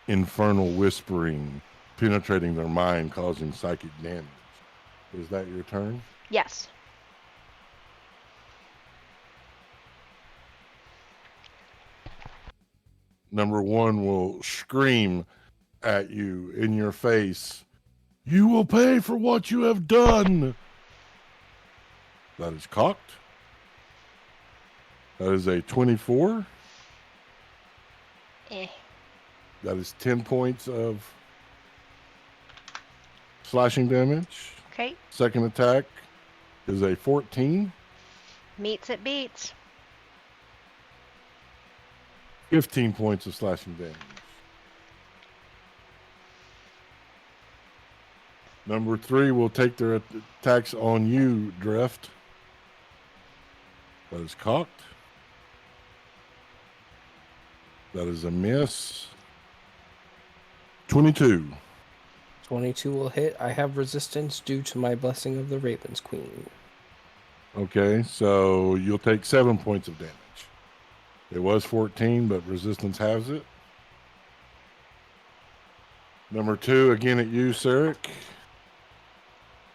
infernal whispering penetrating their mind, causing psychic damage. Is that your turn? Yes. Number one will scream at you in your face, "You will pay for what you have done." That is cocked. That is a 24. That is 10 points of slashing damage. Okay. Second attack is a 14. Meets it beats. 15 points of slashing damage. Number three will take their attacks on you, Drift. That is cocked. That is a miss. 22. 22 will hit. I have resistance due to my blessing of the Ravens Queen. Okay, so you'll take 7 points of damage. It was 14, but resistance has it. Number two, again at you, Sarek.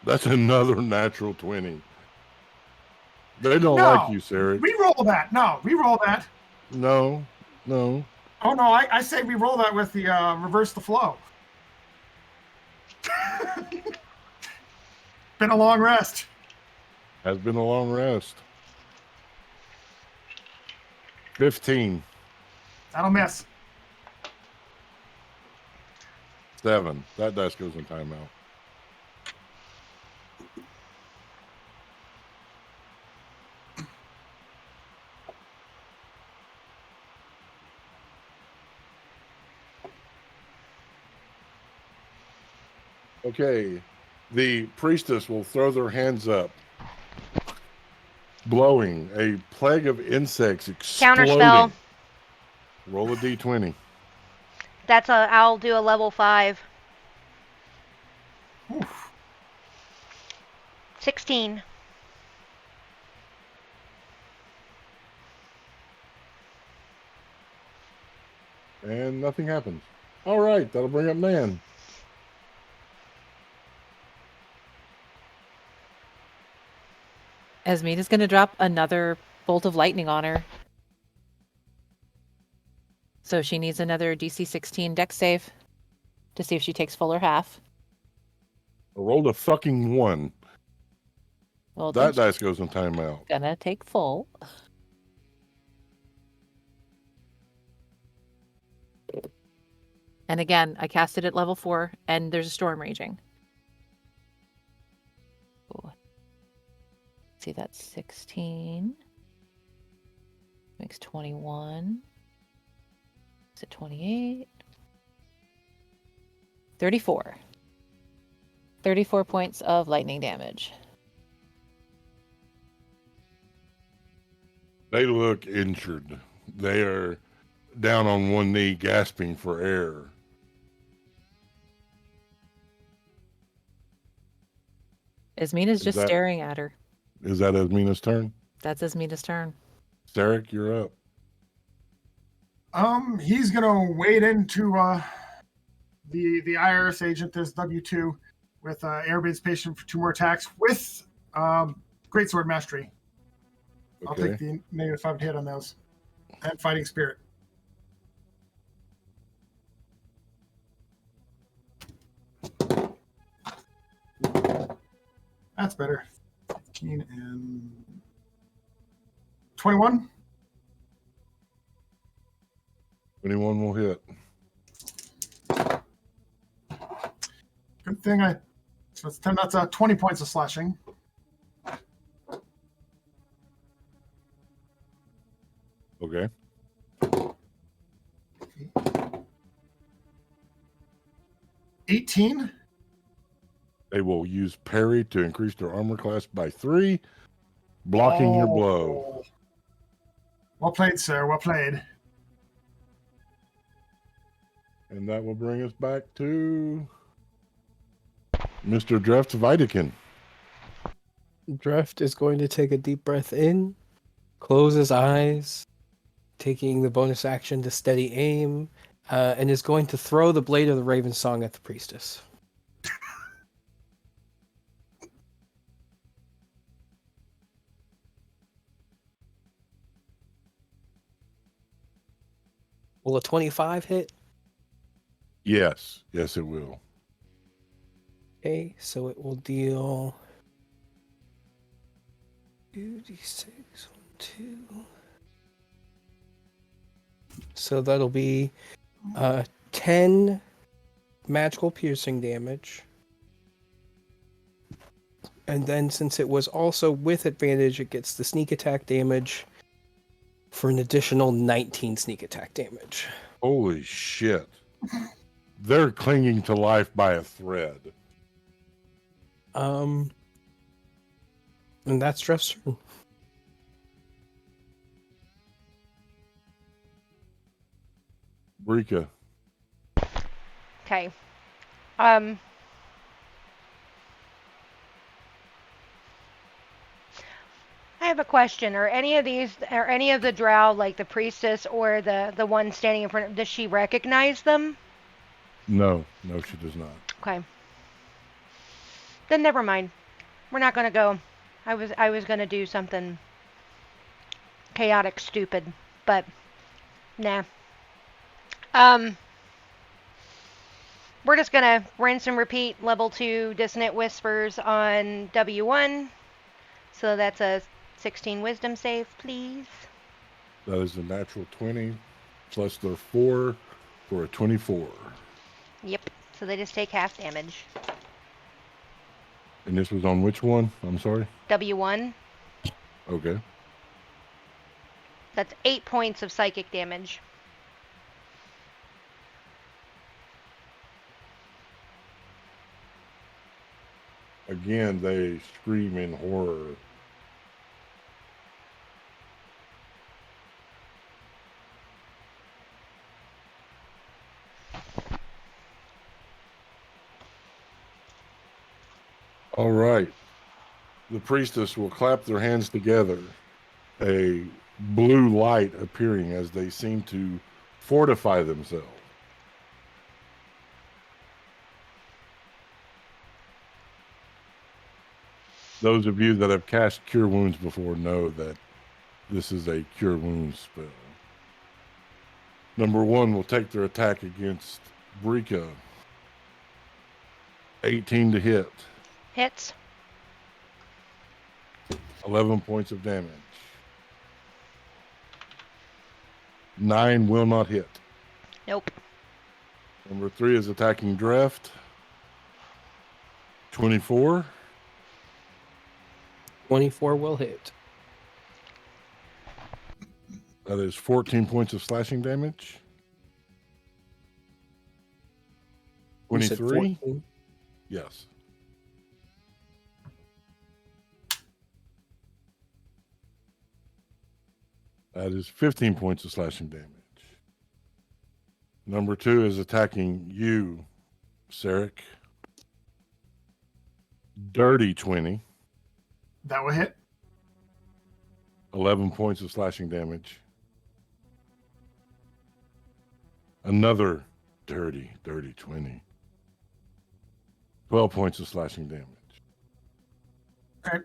That's another natural 20. They don't No. like you, Sarek. Reroll that. No, reroll that. No. Oh no, I say reroll that with the reverse the flow. Been a long rest. Has been a long rest. 15. That'll miss. 7. That dice goes in timeout. Okay. The priestess will throw their hands up, blowing a plague of insects exploding. Counterspell. Roll a d20. I'll do a level 5. Oof. 16. And nothing happens. All right, that'll bring up Nan. Esmina's going to drop another bolt of lightning on her. So she needs another DC 16 dex save to see if she takes full or half. I rolled a fucking 1. Well, then That dice goes in timeout. she's gonna take full. And again, I cast it at level 4, and there's a storm raging. Ooh. See, that's 16. Makes 21. Is it 28? 34. 34 points of lightning damage. They look injured. They are down on one knee, gasping for air. Esmina's Is just that- staring at her. Is that Esmina's turn? That's Esmina's turn. Sarek, you're up. He's gonna wade into the IRS agent, this W2, with Airbase patient for 2 more attacks with Greatsword Mastery. I'll Okay. take the -5 hit on those. And Fighting Spirit. That's better. 15 and 21. 21 will hit. Good thing so it's 10, that's 20 points of slashing. Okay. 18. They will use parry to increase their armor class by 3, blocking your blow. Oh. Well played, sir. Well played. And that will bring us back to Mr. Draft Vitakin. Dreft is going to take a deep breath in, close his eyes, taking the bonus action to steady aim, and is going to throw the blade of the Raven Song at the priestess. Will a 25 hit? Yes, yes, it will. Okay, so it will deal 2d6, 2. So that'll be 10 magical piercing damage. And then since it was also with advantage, it gets the sneak attack damage for an additional 19 sneak attack damage. Holy shit. They're clinging to life by a thread. And that's Dreft's turn. Brika. Okay. I have a question. Are any of the drow, like the priestess or the one standing in front of, does she recognize them? No, she does not. Okay. Then never mind. We're not gonna go. I was gonna do something chaotic stupid, but nah. We're just gonna rinse and repeat level 2 Dissonant Whispers on W1. So that's a 16 wisdom save, please. That is a natural 20 plus their 4 for a 24. Yep. So they just take half damage. And this was on which one? I'm sorry? W1. Okay. That's 8 points of psychic damage. Again, they scream in horror. All right. The priestess will clap their hands together, a blue light appearing as they seem to fortify themselves. Those of you that have cast Cure Wounds before know that this is a Cure Wounds spell. Number 1 will take their attack against Brika. 18 to hit. Hits. 11 points of damage. 9 will not hit. Nope. Number 3 is attacking Dreft. 24. 24 will hit. That is 14 points of slashing damage. You said 23. 14? Yes. That is 15 points of slashing damage. Number 2 is attacking you, Sarek. Dirty 20. That will hit. 11 points of slashing damage. Another dirty 20. 12 points of slashing damage. Okay.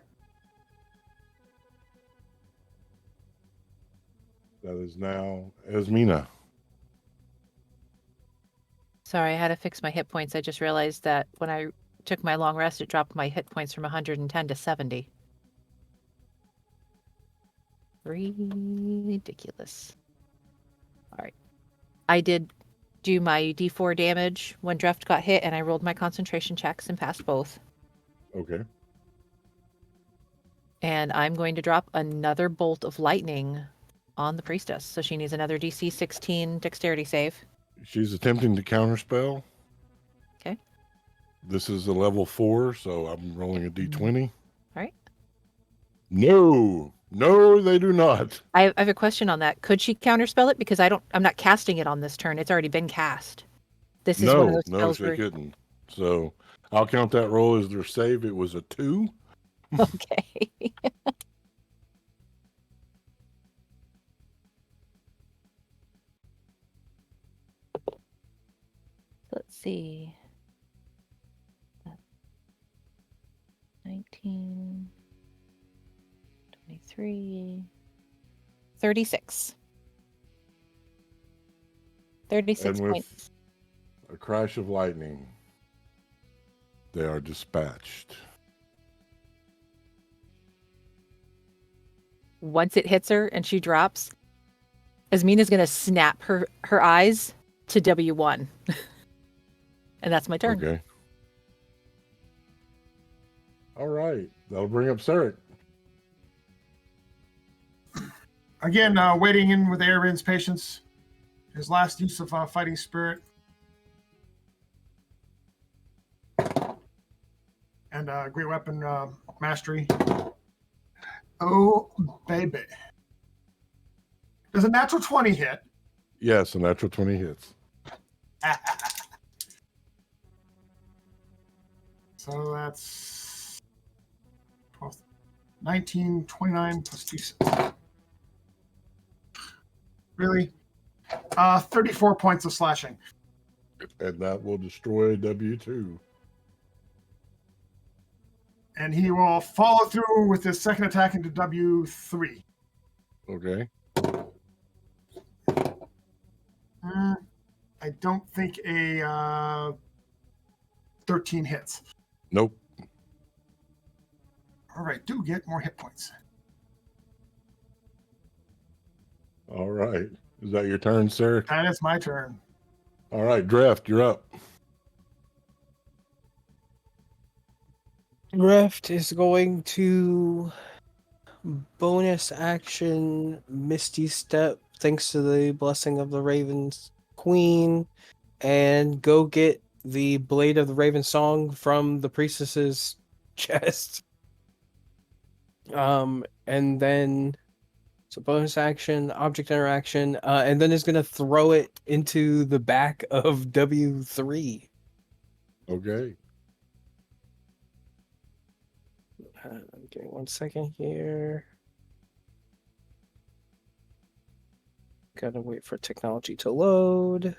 That is now Esmina. Sorry, I had to fix my hit points. I just realized that when I took my long rest, it dropped my hit points from 110 to 70. Ridiculous. All right. I did do my D4 damage when Dreft got hit, and I rolled my concentration checks and passed both. Okay. And I'm going to drop another bolt of lightning on the priestess. So she needs another DC 16 dexterity save. She's attempting to counterspell. Okay. This is a level 4, so I'm rolling a d20. All right. No, they do not. I have a question on that. Could she counterspell it? Because I'm not casting it on this turn. It's already been cast. This is one of No, those no, spells she where couldn't. So I'll count that roll as their save. It was a 2. okay. Let's see. 19, 23, 36. 36 And with points. a crash of lightning, they are dispatched. Once it hits her and she drops, Asmina's going to snap her eyes to W1. And that's my turn. Okay. All right. That'll bring up Sarek. Again, waiting in with Airvin's patience. His last use of fighting spirit. And great weapon mastery. Oh, baby. Does a natural 20 hit? Yes, a natural 20 hits. So that's 12, 19, 29 plus 2. Really? 34 points of slashing. And that will destroy W2. And he will follow through with his second attack into W3. Okay. I don't think a 13 hits. Nope. All right, do get more hit points. All right. Is that your turn, Sarek? That is my turn. All right, Draft, you're up. Reft is going to bonus action Misty Step, thanks to the blessing of the Raven's Queen, and go get the Blade of the Raven Song from the priestess's chest. And then so bonus action, object interaction, and then it's gonna throw it into the back of W3. Okay. Give me 1 second here. Gotta wait for technology to load.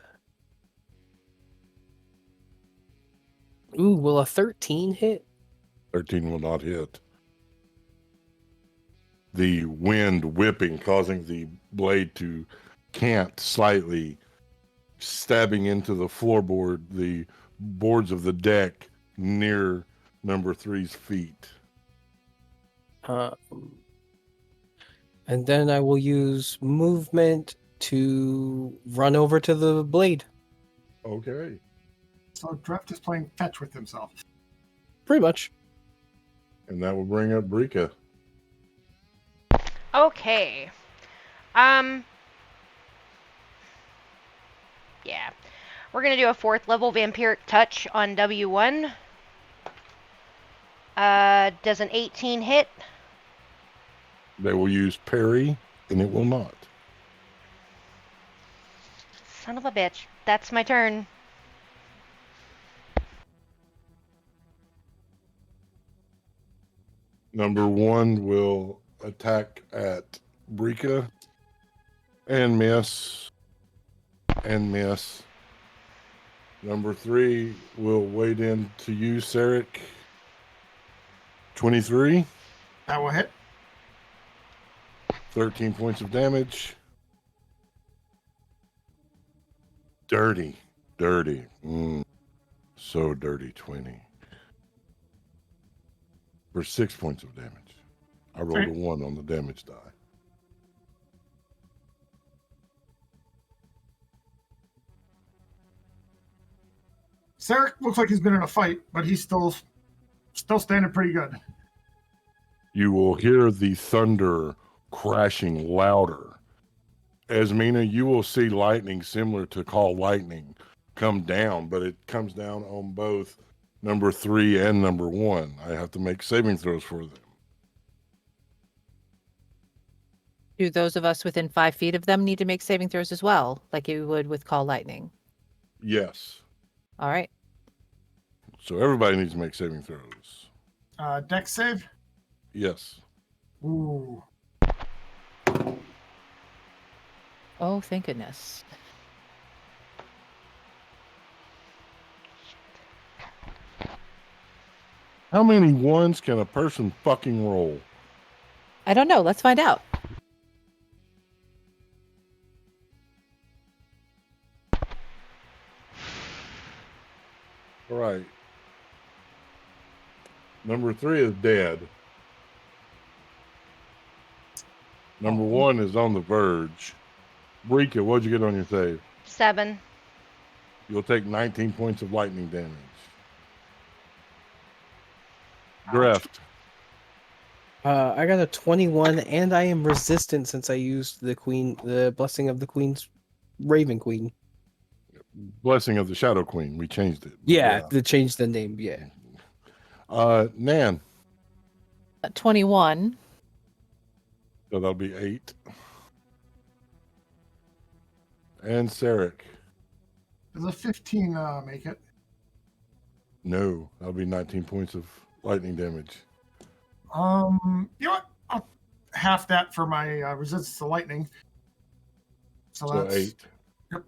Ooh, will a 13 hit? 13 will not hit. The wind whipping, causing the blade to cant slightly, stabbing into the floorboard, the boards of the deck near number 3's feet. And then I will use movement to run over to the blade. Okay. So Dreft is playing fetch with himself. Pretty much. And that will bring up Brika. Okay. Yeah. We're going to do a 4th level vampiric touch on W1. Does an 18 hit? They will use parry, and it will not. Son of a bitch. That's my turn. Number 1 will attack at Brika and miss. And miss. Number 3 will wade in to you, Sarek. 23. That will hit. 13 points of damage. Dirty. So dirty, 20. For 6 points of damage. I rolled a 1 on the damage die. Sarek looks like he's been in a fight, but he's still standing pretty good. You will hear the thunder crashing louder. Asmina, you will see lightning similar to call lightning come down, but it comes down on both number 3 and number 1. I have to make saving throws for them. Do those of us within 5 feet of them need to make saving throws as well, like you would with Call Lightning? Yes. All right. So everybody needs to make saving throws. Dex save. Yes. Ooh. Oh, thank goodness. How many ones can a person fucking roll? I don't know. Let's find out. All right. Number 3 is dead. Number 1 is on the verge. Brika, what'd you get on your save? 7. You'll take 19 points of lightning damage. Drift. I got a 21, and I am resistant since I used the blessing of the Queen's Raven Queen. Blessing of the Shadow Queen. We changed it. Yeah, to change the name. Yeah. Nan. 21. So that'll be 8. And Sarek. Does a 15 make it? No, that'll be 19 points of lightning damage. You know what? I'll half that for my resistance to lightning. So that's 8. Yep.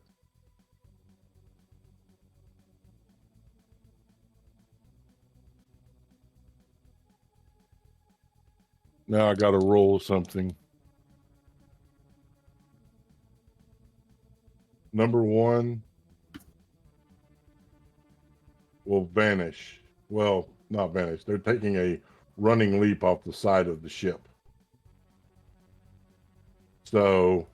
Now I got to roll something. Number 1 will vanish. Well, not vanish. They're taking a running leap off the side of the ship. So,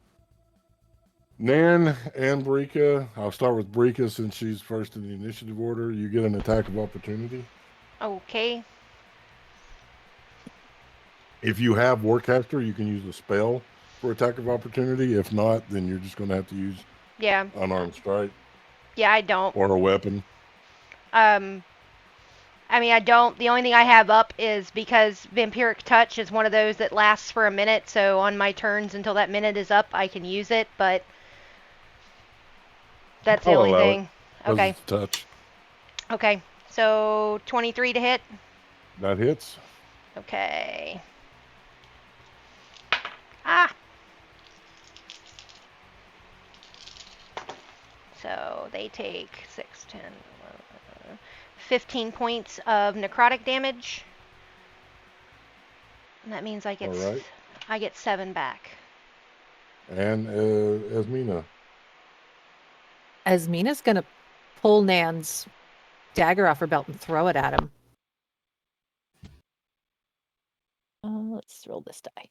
Nan and Brika, I'll start with Brika since she's first in the initiative order. You get an attack of opportunity. Okay. If you have Warcaster, you can use a spell for attack of opportunity. If not, then you're just going to have to use Yeah. unarmed strike Yeah, I don't. or a weapon. I mean, I don't. The only thing I have up is because Vampiric Touch is one of those that lasts for a minute, so on my turns until that minute is up, I can use it, but that's the I'll only allow it, thing. 'cause Okay. it's touch. Okay. So 23 to hit. That hits. Okay. Ah! So they take 6, 10, 11, 15 points of necrotic damage. And that means I get All right. I get 7 back. And Esmina. Esmina's going to pull Nan's dagger off her belt and throw it at him. Let's roll this die.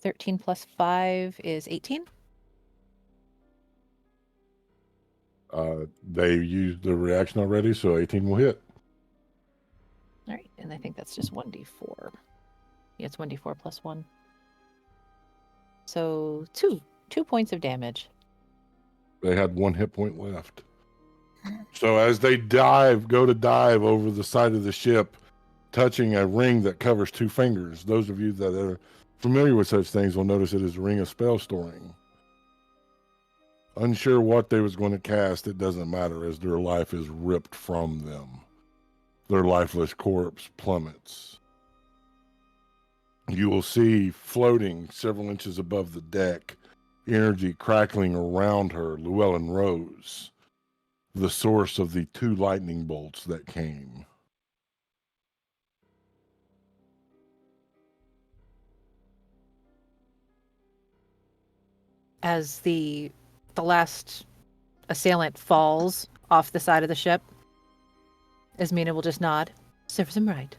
(13 plus 5 is 18. They used the reaction already, so 18 will hit. All right, and I think that's just 1d4. Yeah, it's 1d4 plus 1. So 2 points of damage. They had 1 hit point left. So as they go to dive over the side of the ship, touching a ring that covers 2 fingers. Those of you that are familiar with such things will notice it is a ring of spell storing. Unsure what they was going to cast, it doesn't matter as their life is ripped from them. Their lifeless corpse plummets. You will see floating several inches above the deck, energy crackling around her, Llewellyn Rose, the source of the 2 lightning bolts that came. As the last assailant falls off the side of the ship, Esmina will just nod. Serves him right.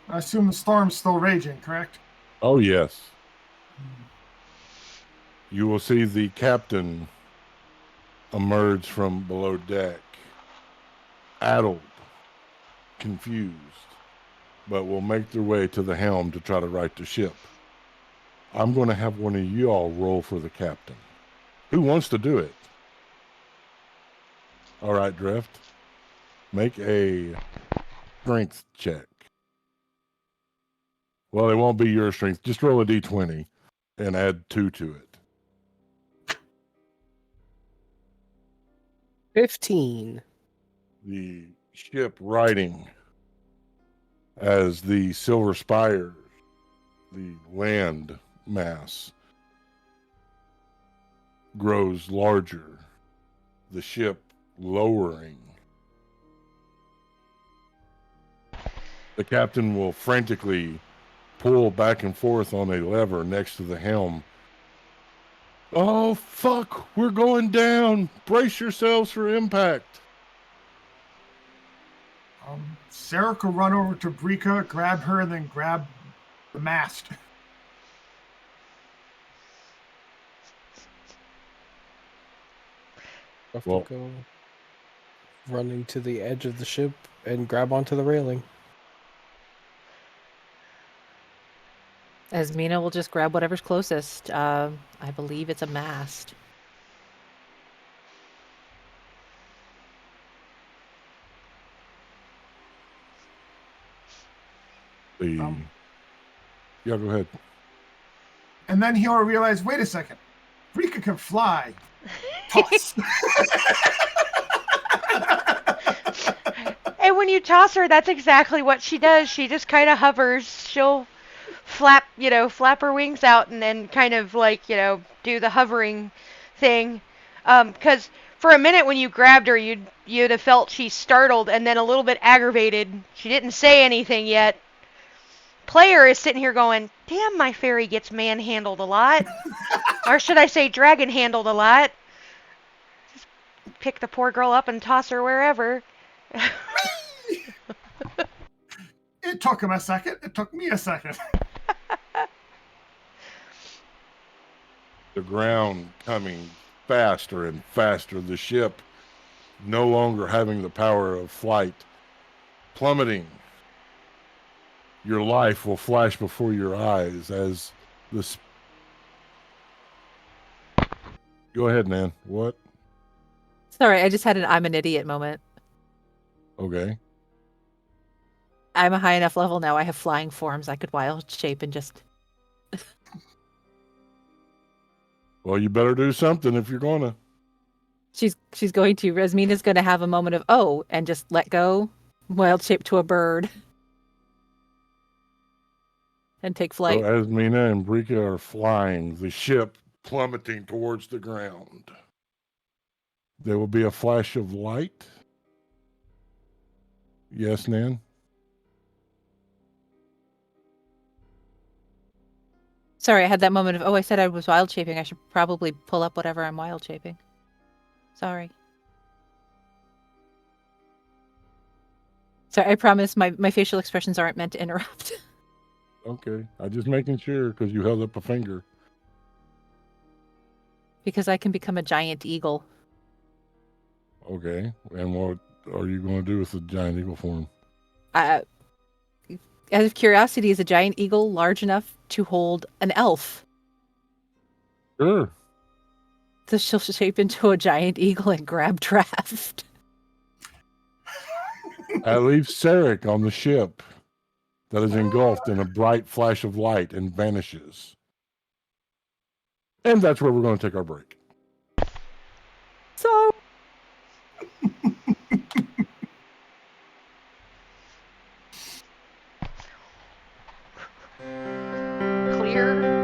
I assume the storm's still raging, correct? Oh, yes. You will see the captain emerge from below deck, addled, confused, but will make their way to the helm to try to right the ship. I'm going to have one of you all roll for the captain. Who wants to do it? All right, Drift. Make a strength check. Well, it won't be your strength. Just roll a d20 and add 2 to it. 15. The ship riding as the silver spires, the land mass, grows larger, the ship lowering. The captain will frantically pull back and forth on a lever next to the helm. Oh, fuck, we're going down. Brace yourselves for impact. Sarah could run over to Brika, grab her, and then grab the mast. Ruff Well- will go running to the edge of the ship and grab onto the railing. As Mina will just grab whatever's closest. I believe it's a mast. Yeah, go ahead. And then he'll realize, wait a second, Brika can fly. Toss. And when you toss her, that's exactly what she does. She just kind of hovers. She'll flap her wings out and then kind of do the hovering thing. Because for a minute when you grabbed her, you'd have felt she's startled and then a little bit aggravated. She didn't say anything yet. Player is sitting here going, damn, my fairy gets manhandled a lot. Or should I say dragon handled a lot. Just pick the poor girl up and toss her wherever. It took him a second. It took me a second. The ground coming faster and faster. The ship no longer having the power of flight, plummeting. Your life will flash before your eyes as this. Go ahead, Nan. What? Sorry, I just had an I'm an idiot moment. Okay. I'm a high enough level now. I have flying forms. I could wild shape and just. Well, you better do something if you're gonna. She's going to. Resmina's going to have a moment of oh, and just let go, wild shape to a bird, and take flight. So as Mina and Brika are flying, the ship plummeting towards the ground, there will be a flash of light. Yes, Nan? Sorry, I had that moment of oh, I said I was wild shaping. I should probably pull up whatever I'm wild shaping. Sorry. Sorry, I promise my facial expressions aren't meant to interrupt. Okay. I'm just making sure because you held up a finger. Because I can become a giant eagle. Okay. And what are you going to do with the giant eagle form? Out of curiosity, is a giant eagle large enough to hold an elf? Sure. So she'll shape into a giant eagle and grab Draft. That leaves Sarek on the ship that is engulfed in a bright flash of light and vanishes. And that's where we're going to take our break. So Clear.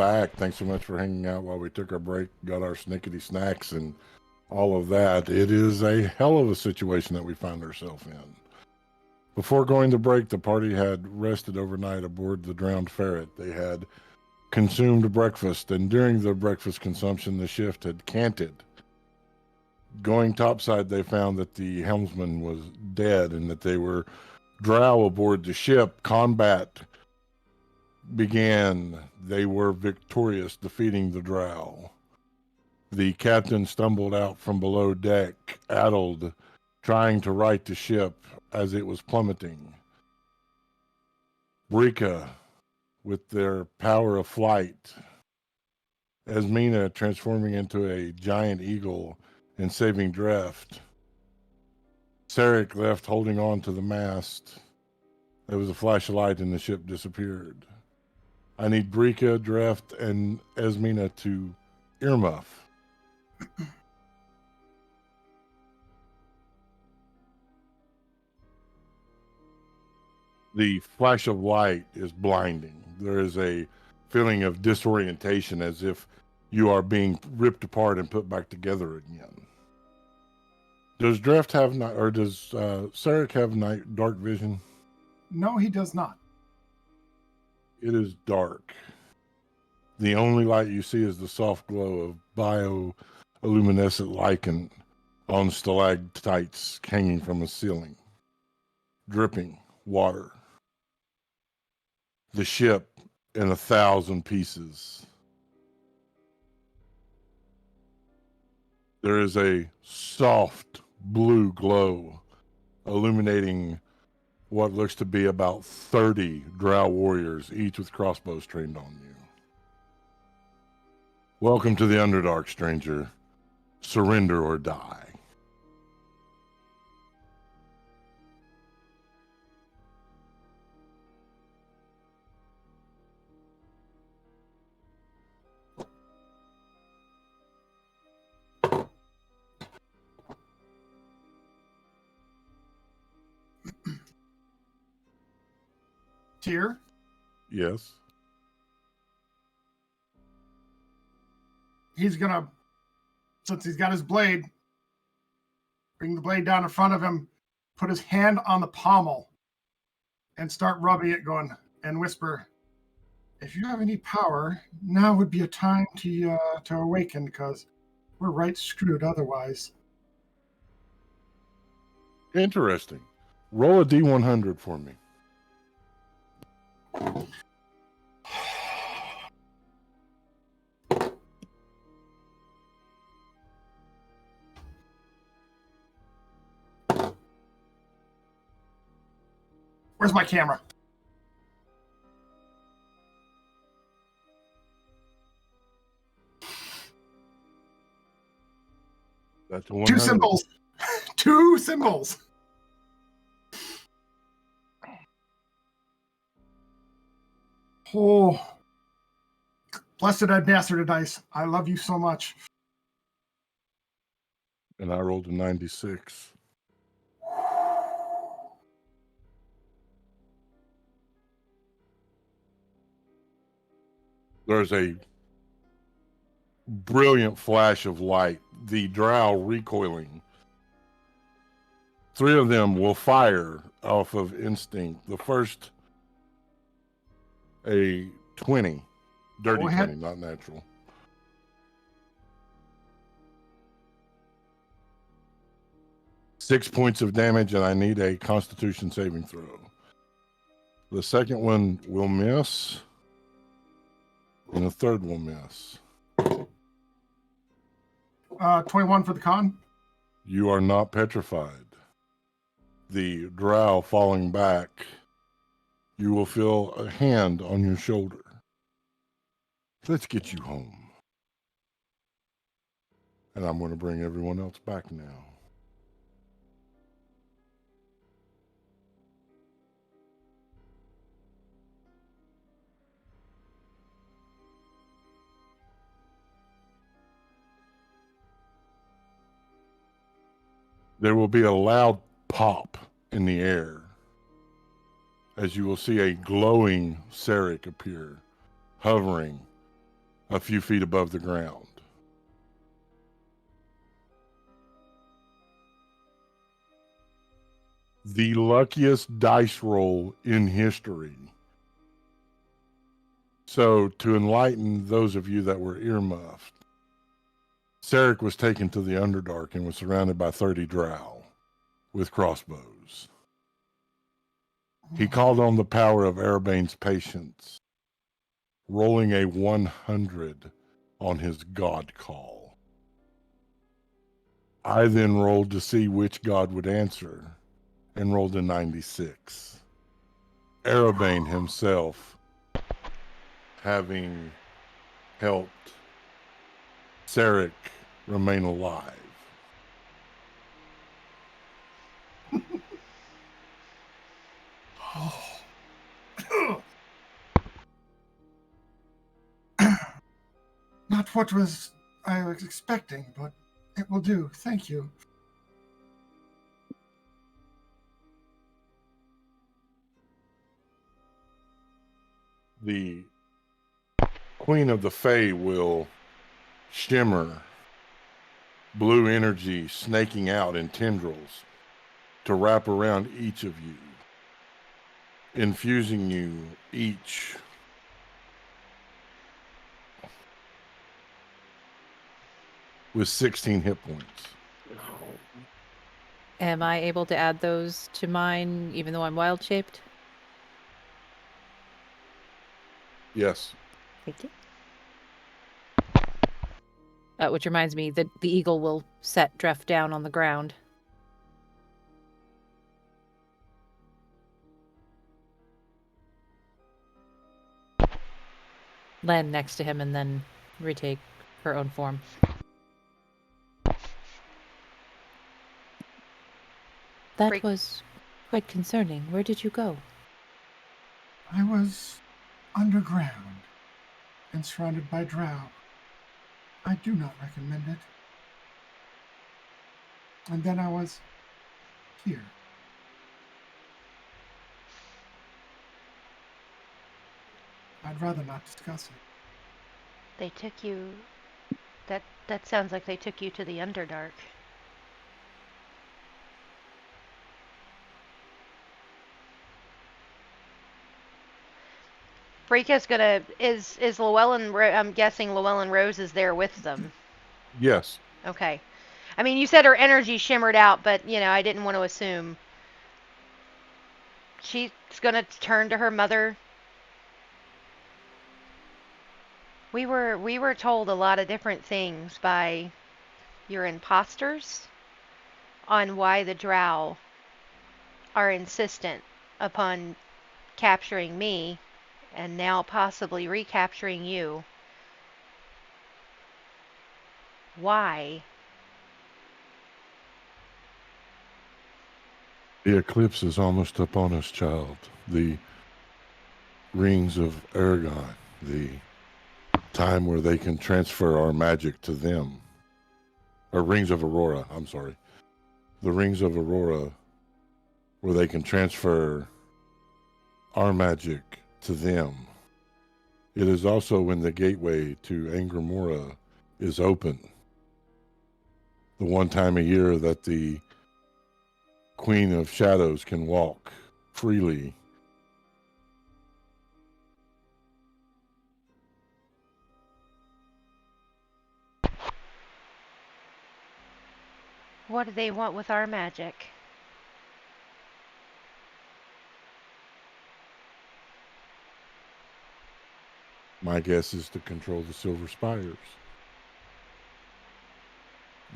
back. Thanks so much for hanging out while we took our break, got our snickety snacks and all of that. It is a hell of a situation that we found ourselves in. Before going to break, the party had rested overnight aboard the Drowned Ferret. They had consumed breakfast, and during the breakfast consumption, the shift had canted. Going topside, they found that the helmsman was dead and that they were drow aboard the ship. Combat began. They were victorious, defeating the drow. The captain stumbled out from below deck, addled, trying to right the ship as it was plummeting. Brika, with their power of flight, Esmina transforming into a giant eagle and saving Dreft. Sarek left holding on to the mast. There was a flash of light and the ship disappeared. I need Brika, Dreft, and Esmina to earmuff. The flash of light is blinding. There is a feeling of disorientation as if you are being ripped apart and put back together again. Does Dreft have night, or does Sarek have night dark vision? No, he does not. It is dark. The only light you see is the soft glow of bioluminescent lichen on stalactites hanging from a ceiling, dripping water. The ship in 1,000 pieces. There is a soft blue glow illuminating what looks to be about 30 drow warriors, each with crossbows trained on you. Welcome to the Underdark, stranger. Surrender or die. Tyr, Yes. he's gonna, since he's got his blade, bring the blade down in front of him, put his hand on the pommel, and start rubbing it, going and whisper, "If you have any power, now would be a time to awaken, because we're right screwed otherwise." Interesting. Roll a D100 for me. Where's my camera? That's a Two 100. symbols. Two symbols. Oh, blessed ambassador dice. I love you so much. And I rolled a 96. There's a brilliant flash of light, the drow recoiling. 3 of them will fire off of instinct. The first, a 20. Dirty Go ahead. 20, not natural. Six points of damage, and I need a Constitution saving throw. The second one will miss, and the third will miss. 21 for the con. You are not petrified. The drow falling back, you will feel a hand on your shoulder. Let's get you home. And I'm going to bring everyone else back now. There will be a loud pop in the air as you will see a glowing Sarek appear, hovering a few feet above the ground. The luckiest dice roll in history. So, to enlighten those of you that were earmuffed, Sarek was taken to the Underdark and was surrounded by 30 drow with crossbows. He called on the power of Arabane's patience, rolling a 100 on his god call. I then rolled to see which god would answer, and rolled a 96. Arabane himself, having helped Sarek remain alive. Not what I was expecting, but it will do. Thank you. The Queen of the Fae will shimmer, blue energy snaking out in tendrils to wrap around each of you, infusing you each with 16 hit points. Am I able to add those to mine even though I'm wild shaped? Yes. Thank you. Which reminds me that the eagle will set Dref down on the ground. Land next to him and then retake her own form. That Break- was quite concerning. Where did you go? I was underground and surrounded by drow. I do not recommend it. And then I was here. I'd rather not discuss it. They took you. That sounds like they took you to the Underdark. Frika's gonna is Llewellyn. I'm guessing Llewellyn Rose is there with them. Yes. Okay. I mean, you said her energy shimmered out, but I didn't want to assume. She's gonna turn to her mother. We were told a lot of different things by your imposters on why the drow are insistent upon capturing me and now possibly recapturing you. Why? The eclipse is almost upon us, child. The rings of Aragon, the time where they can transfer our magic to them. Or rings of Aurora, I'm sorry. The rings of Aurora, where they can transfer our magic to them. It is also when the gateway to Angramora is open. The one time a year that the Queen of Shadows can walk freely. What do they want with our magic? My guess is to control the Silver Spires.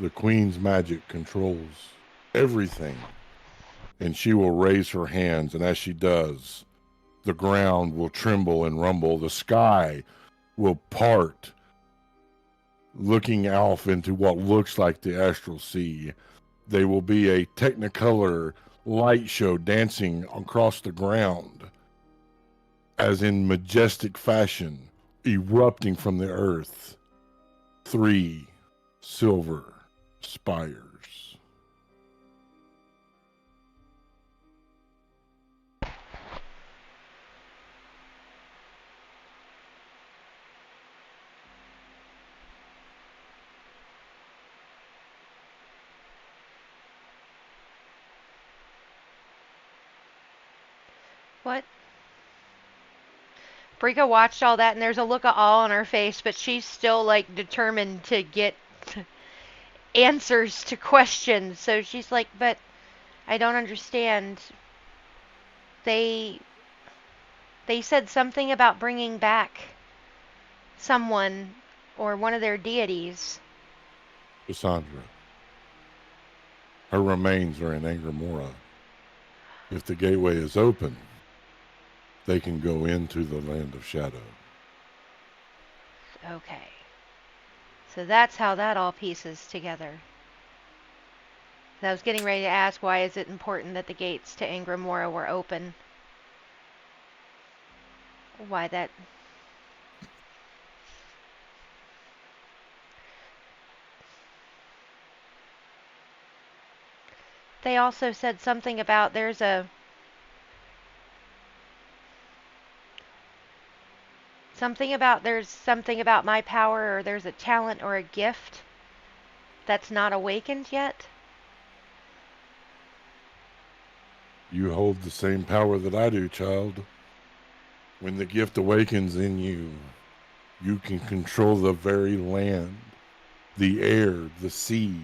The Queen's magic controls everything, and she will raise her hands, and as she does, the ground will tremble and rumble. The sky will part, looking off into what looks like the astral sea. There will be a technicolor light show dancing across the ground, as in majestic fashion, erupting from the earth. 3 silver spires. What? Brika watched all that, and there's a look of awe on her face, but she's still like determined to get answers to questions. So she's like, "But I don't understand. They they said something about bringing back someone or one of their deities." Cassandra. Her remains are in Angramora. If the gateway is open, they can go into the land of shadow. Okay. So that's how that all pieces together. I was getting ready to ask, why is it important that the gates to Angramora were open? Why that... They also said something about there's something about my power, or there's a talent or a gift that's not awakened yet. You hold the same power that I do, child. When the gift awakens in you, you can control the very land, the air, the sea,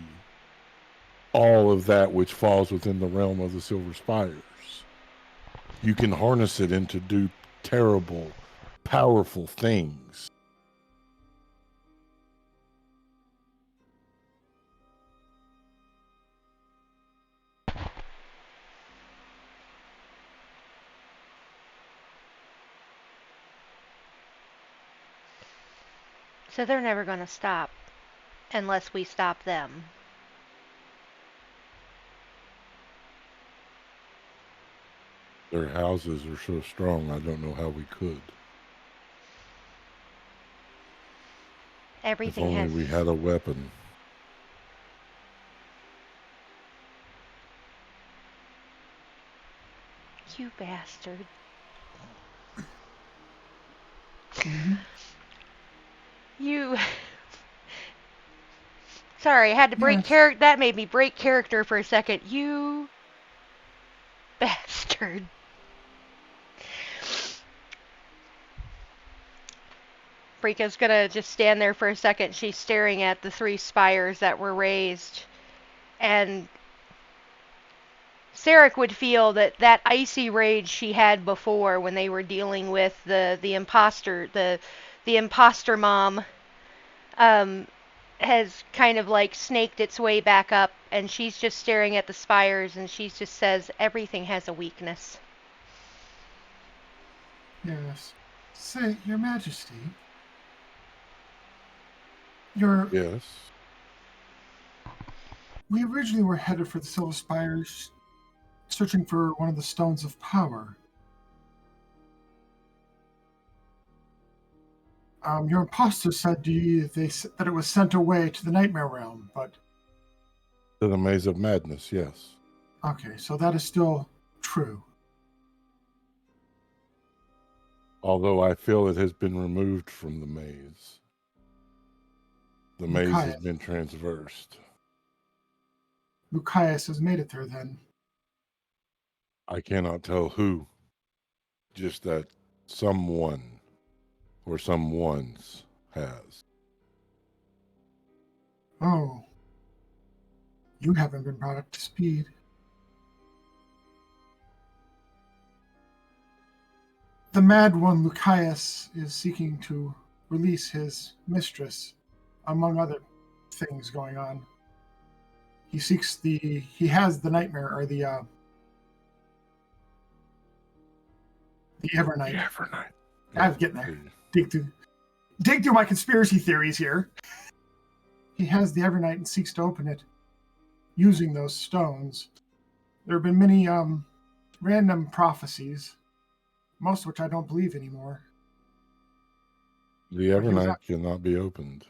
all of that which falls within the realm of the Silver Spires. You can harness it into do terrible, powerful things. So they're never going to stop unless we stop them. Their houses are so strong, I don't know how we could. Everything if only has... we had a weapon. You bastard. Mhm. You... Sorry, I had to break Yes. character. That made me break character for a second. You bastard. Brika's gonna just stand there for a second. She's staring at the 3 spires that were raised. And Sarek would feel that icy rage she had before when they were dealing with the imposter, the imposter mom, has kind of like snaked its way back up, and she's just staring at the spires, and she just says, everything has a weakness. Yes. Say, Your Majesty, Yes. we originally were headed for the Silver Spires, searching for one of the Stones of Power. Your imposter said to you that it was sent away to the Nightmare Realm, but... To the Maze of Madness, yes. Okay, so that is still true. Although I feel it has been removed from the maze. The maze has Lucaeus. been transversed. Lucaeus has made it there then. I cannot tell who. Just that someone or someone's has. Oh. You haven't been brought up to speed. The mad one, Lucaeus, is seeking to release his mistress, among other things going on. He has the nightmare, or the Evernight. The Evernight. I'm getting there. Dig through my conspiracy theories here. He has the Evernight and seeks to open it using those stones. There have been many random prophecies, most of which I don't believe anymore. The Evernight cannot be opened.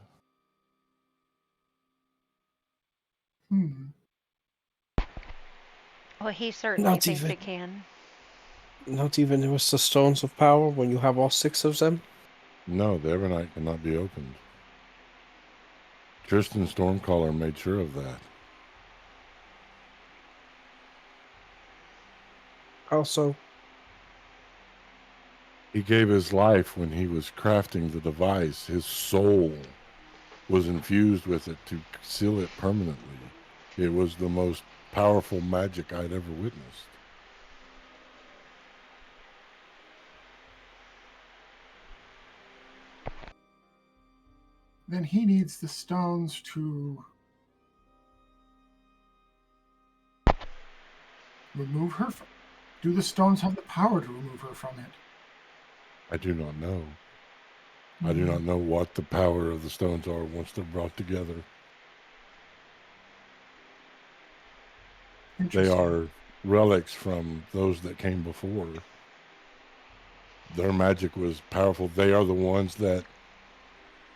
Well, he certainly Not thinks even. it can. Not even with the Stones of Power when you have all 6 of them? No, the Evernight cannot be opened. Tristan Stormcaller made sure of that. Also, He gave his life when he was crafting the device. His soul was infused with it to seal it permanently. It was the most powerful magic I'd ever witnessed. Then he needs the stones to remove her from. Do the stones have the power to remove her from it? I do not know. I do not know what the power of the stones are once they're brought together. They Interesting. are relics from those that came before. Their magic was powerful. They are the ones that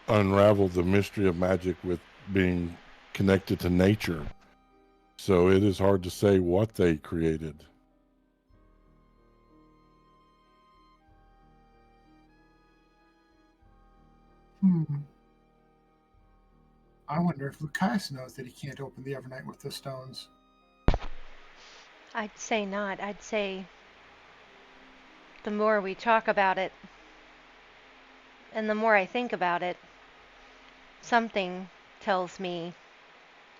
unraveled the mystery of magic with being connected to nature. So it is hard to say what they created. I wonder if Lucius knows that he can't open the Evernight with the stones. I'd say not. I'd say the more we talk about it, and the more I think about it, something tells me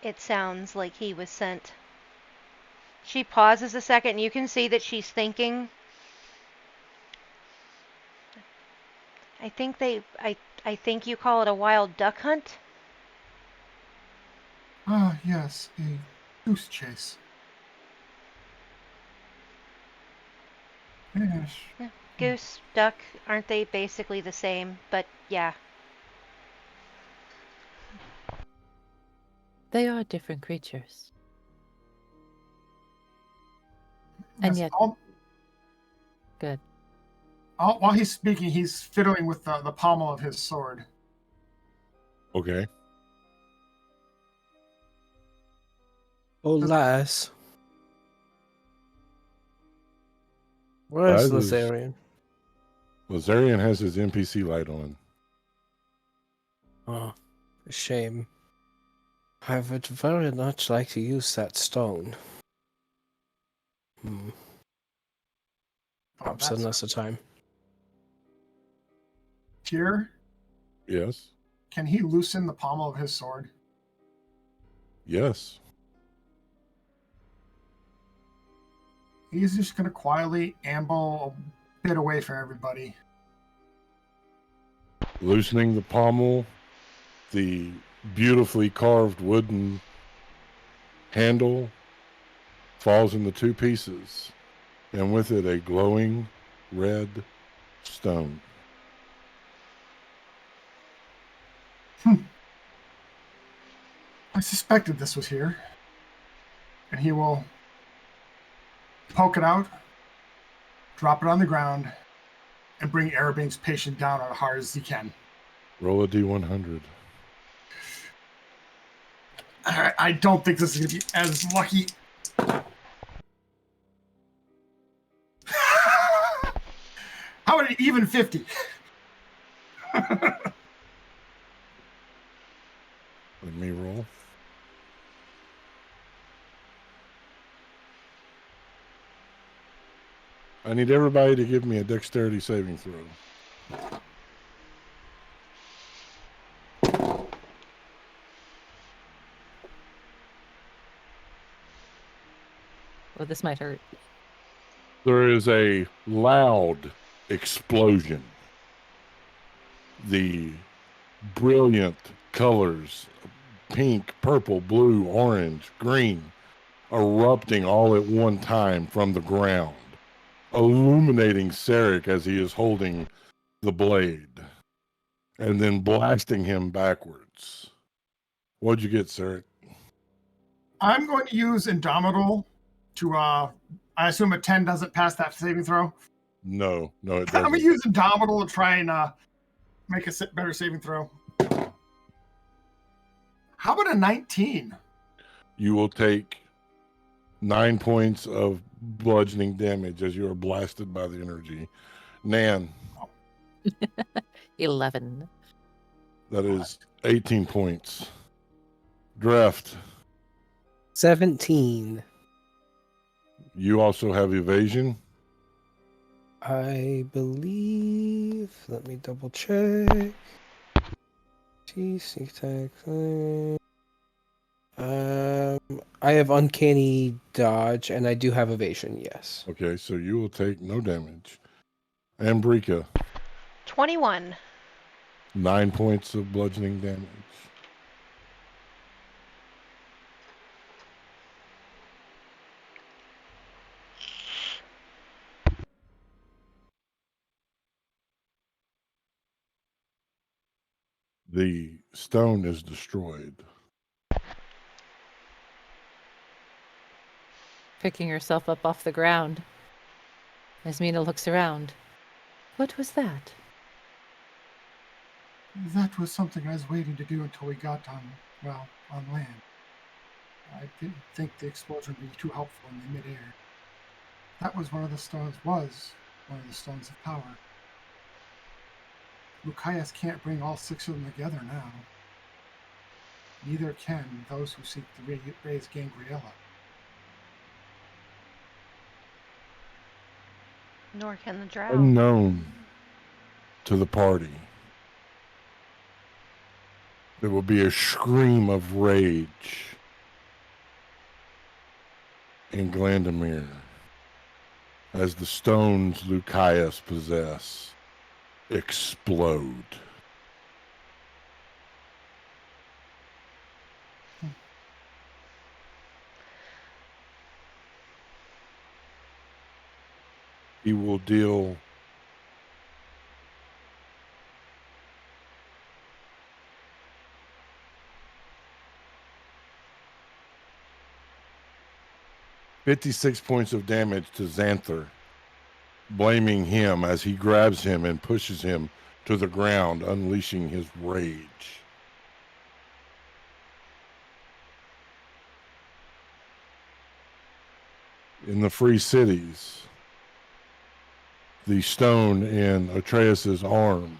it sounds like he was sent. She pauses a second, and you can see that she's thinking. I think you call it a wild duck hunt. Ah, yes, a goose chase. Yes. Yeah. Goose, duck, aren't they basically the same? But yeah. They are different creatures. And Yes, yet, good. while he's speaking, he's fiddling with the pommel of his sword. Okay. Oh, lass. Where's That is- Lazarian? Lazarian has his NPC light on. Oh, a shame. I would very much like to use that stone. Perhaps that's another time. Tyr, Yes. can he loosen the pommel of his sword? Yes. He's just going to quietly amble a bit away from everybody. Loosening the pommel, the beautifully carved wooden handle falls into two pieces, and with it a glowing red stone. I suspected this was here. And he will poke it out, drop it on the ground, and bring Arabane's patient down as hard as he can. Roll a D100. I don't think this is going to be as lucky. How about an even 50? Let me roll. I need everybody to give me a dexterity saving throw. Well, this might hurt. There is a loud explosion. The brilliant colors, pink, purple, blue, orange, green, erupting all at one time from the ground, illuminating Sarek as he is holding the blade, and then blasting him backwards. What'd you get, Sarek? I'm going to use Indomitable to, I assume a 10 doesn't pass that saving throw. No, it I'm doesn't. going to use Indomitable to try and make a better saving throw. How about a 19? You will take 9 points of bludgeoning damage as you are blasted by the energy. Nan, 11. that is 18 points. Dreft, 17. you also have evasion. I believe. Let me double check. Sneak attack. I have uncanny dodge, and I do have evasion. Yes. Okay, so you will take no damage. Ambrika, 21. 9 points of bludgeoning damage. The stone is destroyed. Picking herself up off the ground. As Mina looks around. What was that? That was something I was waiting to do until we got on land. I didn't think the explosion would be too helpful in the midair. That was one of the stones of power. Lucius can't bring all 6 of them together now. Neither can those who seek to raise Gangriella. Nor can the drow. Unknown to the party, there will be a scream of rage in Glandamere as the stones Lucius possess explode. He will deal 56 points of damage to Xanther, blaming him as he grabs him and pushes him to the ground, unleashing his rage. In the Free Cities, the stone in Atreus's arm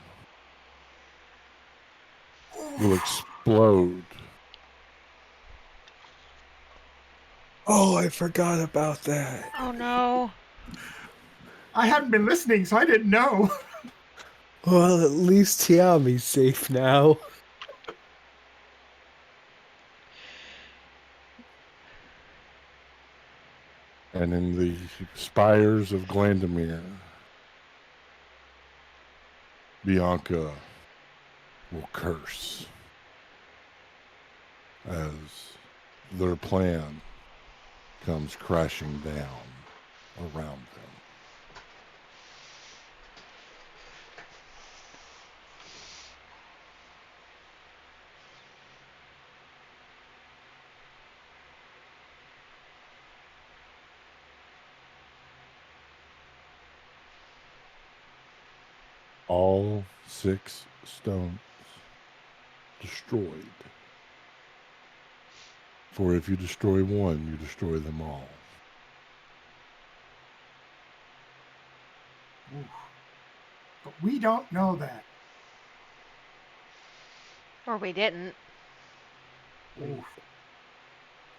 will explode. Oh, I forgot about that. Oh no. I hadn't been listening, so I didn't know. Well, at least Tiami's safe now. And in the spires of Glandamere, Bianca will curse as their plan comes crashing down around them. All 6 stones destroyed. For if you destroy one, you destroy them all. Oof. But we don't know that. Or we didn't. Oof.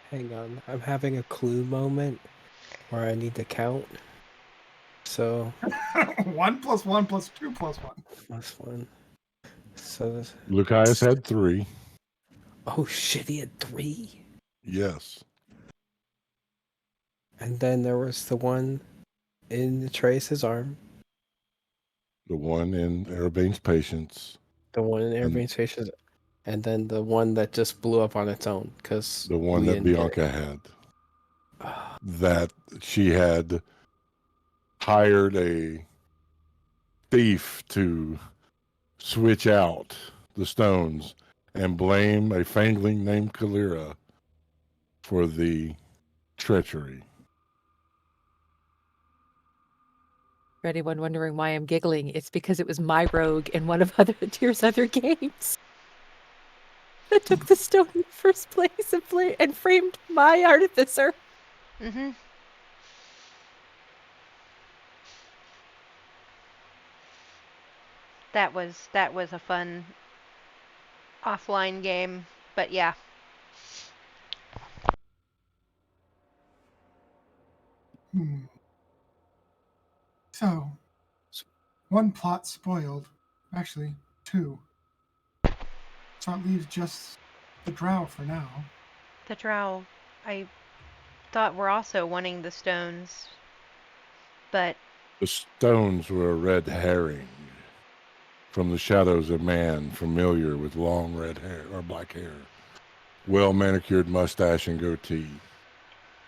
Hang on, I'm having a clue moment where I need to count. So 1 + 1 + 2 + 1. +1. So Lucius had 3. oh shit, he had 3. Yes. And then there was the one in Trace's arm, The one in Arabane's patience. the one in Airbrain's faces, and then the one that just blew up on its own because The one that Bianca had. That she had hired a thief to switch out the stones and blame a fangling named Kalira for the treachery. For anyone wondering why I'm giggling, it's because it was my rogue in one of other Tyr's other games that took the stone in the first place and framed my artificer. Mm-hmm. That was a fun offline game, but yeah. So, One plot spoiled. Actually, two. So it leaves just the drow for now. The drow, I thought were also wanting the stones, but The stones were a red herring. From the shadows, a man familiar with long red hair or black hair, well manicured mustache and goatee.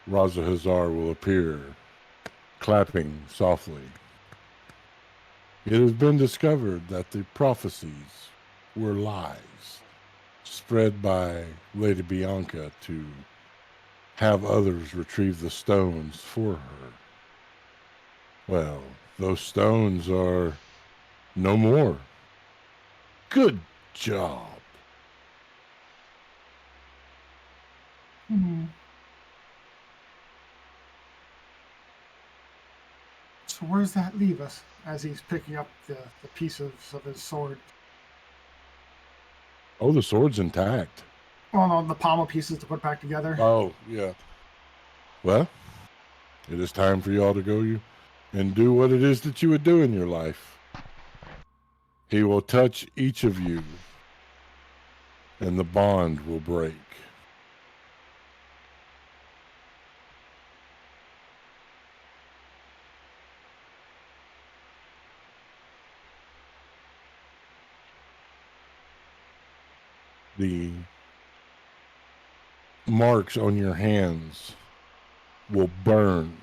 Raza Hazar will appear, clapping softly. It has been discovered that the prophecies were lies, spread by Lady Bianca to have others retrieve the stones for her. Well, those stones are no more. Good job. So where does that leave us as he's picking up the pieces of his sword? Oh, the sword's intact. Well, no, the pommel pieces to put back together. Oh, yeah. Well, it is time for y'all to go and do what it is that you would do in your life. He will touch each of you, and the bond will break. The marks on your hands will burn,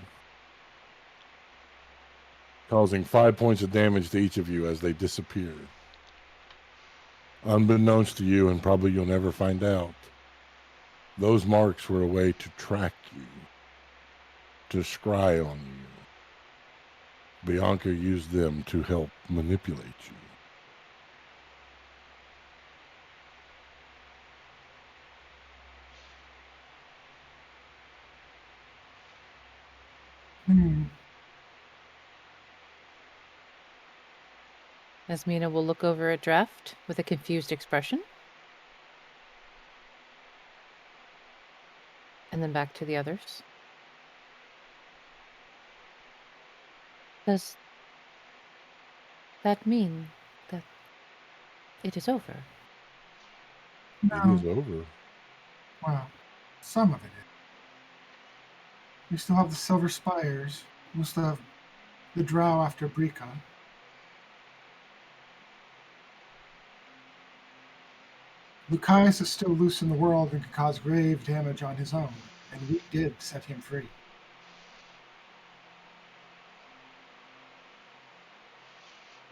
causing 5 points of damage to each of you as they disappear. Unbeknownst to you, and probably you'll never find out, those marks were a way to track you, to scry on you. Bianca used them to help manipulate you. Asmina will look over at Draft with a confused expression. And then back to the others. Does that mean that it is over? No. It is over. Well, some of it is. We still have the Silver Spires. We still have the drow after Brika. Lucius is still loose in the world and can cause grave damage on his own, and we did set him free.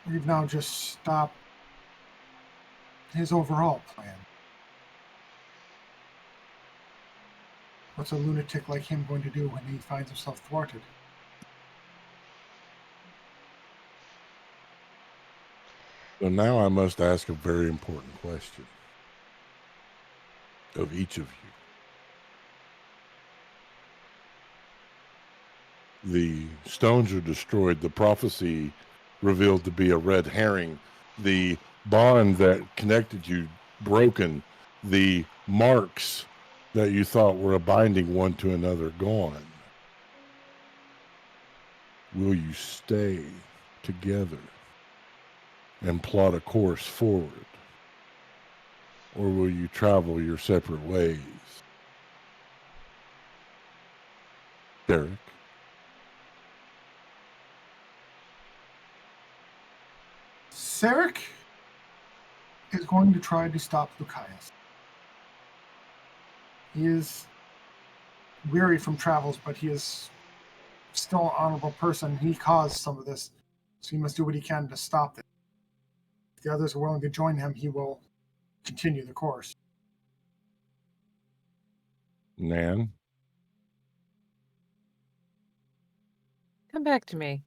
We've now just stopped his overall plan. What's a lunatic like him going to do when he finds himself thwarted? So now I must ask a very important question of each of you. The stones are destroyed. The prophecy revealed to be a red herring. The bond that connected you broken. The marks that you thought were a binding one to another gone. Will you stay together and plot a course forward? Or will you travel your separate ways? Derek? Sarek is going to try to stop Lucius. He is weary from travels, but he is still an honorable person. He caused some of this, so he must do what he can to stop it. If the others are willing to join him, he will continue the course. Nan? Come back to me.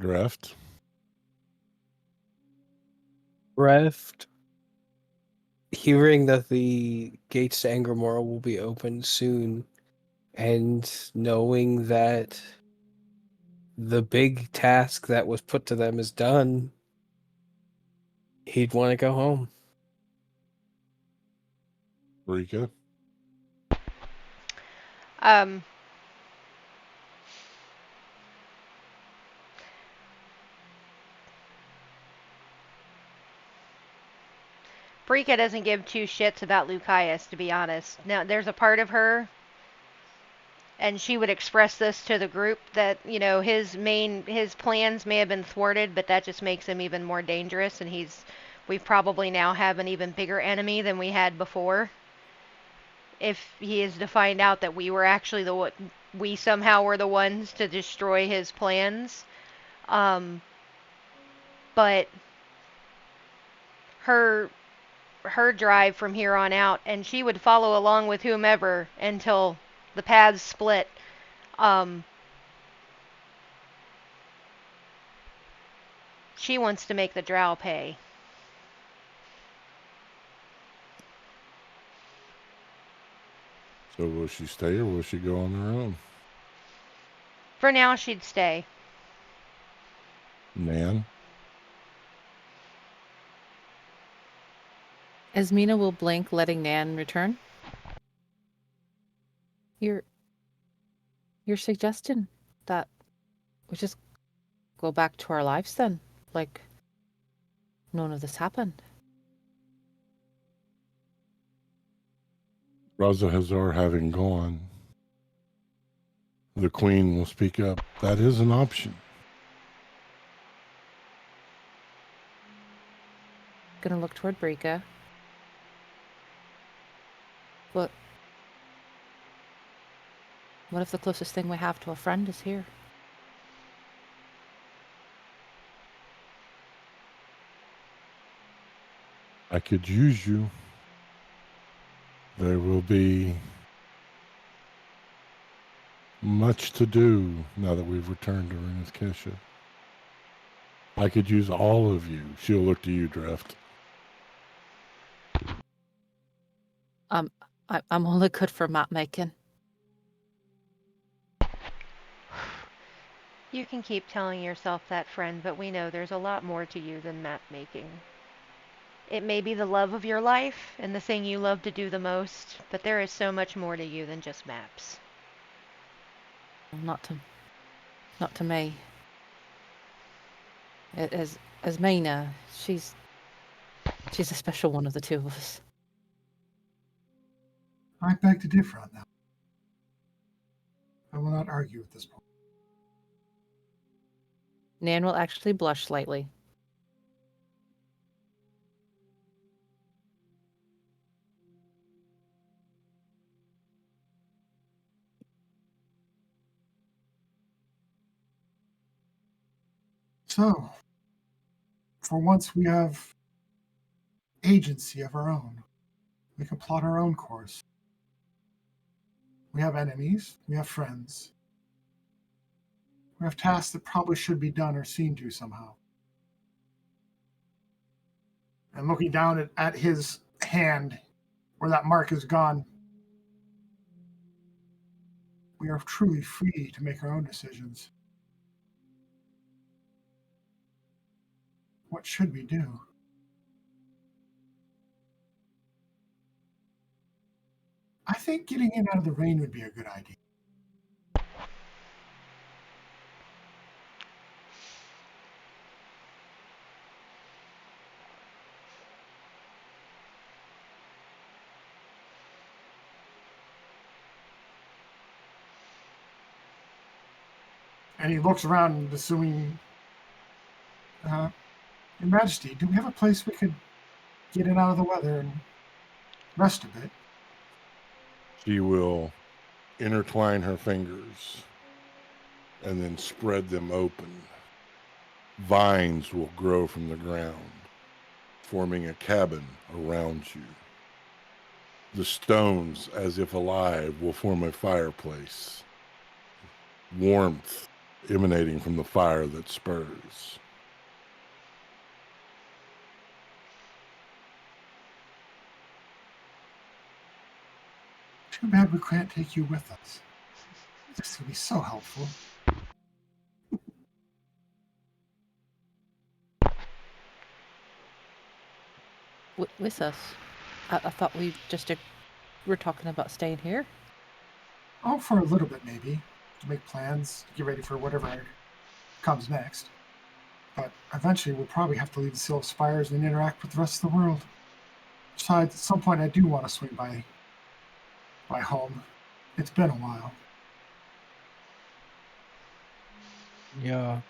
Dreft? Reft, hearing that the gates to Angramora will be open soon, and knowing that the big task that was put to them is done, he'd want to go home. Rika? Brika doesn't give two shits about Lucius, to be honest. Now, there's a part of her, and she would express this to the group, that, you know, his plans may have been thwarted, but that just makes him even more dangerous, and we probably now have an even bigger enemy than we had before. If he is to find out that we were actually we somehow were the ones to destroy his plans. But her drive from here on out, and she would follow along with whomever until the paths split. She wants to make the Drow pay. So will she stay or will she go on her own? For now, she'd stay. Nan? Esmina will blink, letting Nan return. You're suggesting that we just go back to our lives then, like none of this happened. Raza Hazar having gone, the Queen will speak up. That is an option. Gonna look toward Brika. But what if the closest thing we have to a friend is here? I could use you. There will be much to do now that we've returned to Reneth Kesha. I could use all of you. She'll look to you, Draft. I'm only good for map making. You can keep telling yourself that, friend, but we know there's a lot more to you than map making. It may be the love of your life and the thing you love to do the most, but there is so much more to you than just maps. Not to me. As Mina, she's a special one of the two of us. I beg to differ on that. I will not argue at this point. Nan will actually blush slightly. So, for once we have agency of our own. We can plot our own course. We have enemies. We have friends. We have tasks that probably should be done or seen to somehow. And looking down at his hand, where that mark is gone, we are truly free to make our own decisions. What should we do? I think getting in out of the rain would be a good idea. And he looks around, assuming, Your Majesty, do we have a place we could get in out of the weather and rest a bit? She will intertwine her fingers and then spread them open. Vines will grow from the ground, forming a cabin around you. The stones, as if alive, will form a fireplace. Warmth emanating from the fire that spurs. Too bad we can't take you with us. This would be so helpful. With us? I thought we just were talking about staying here. Oh, for a little bit maybe, to make plans, get ready for whatever comes next. But eventually we'll probably have to leave the Seal of Spires and interact with the rest of the world. Besides, at some point I do want to swing by home. It's been a while. Yeah.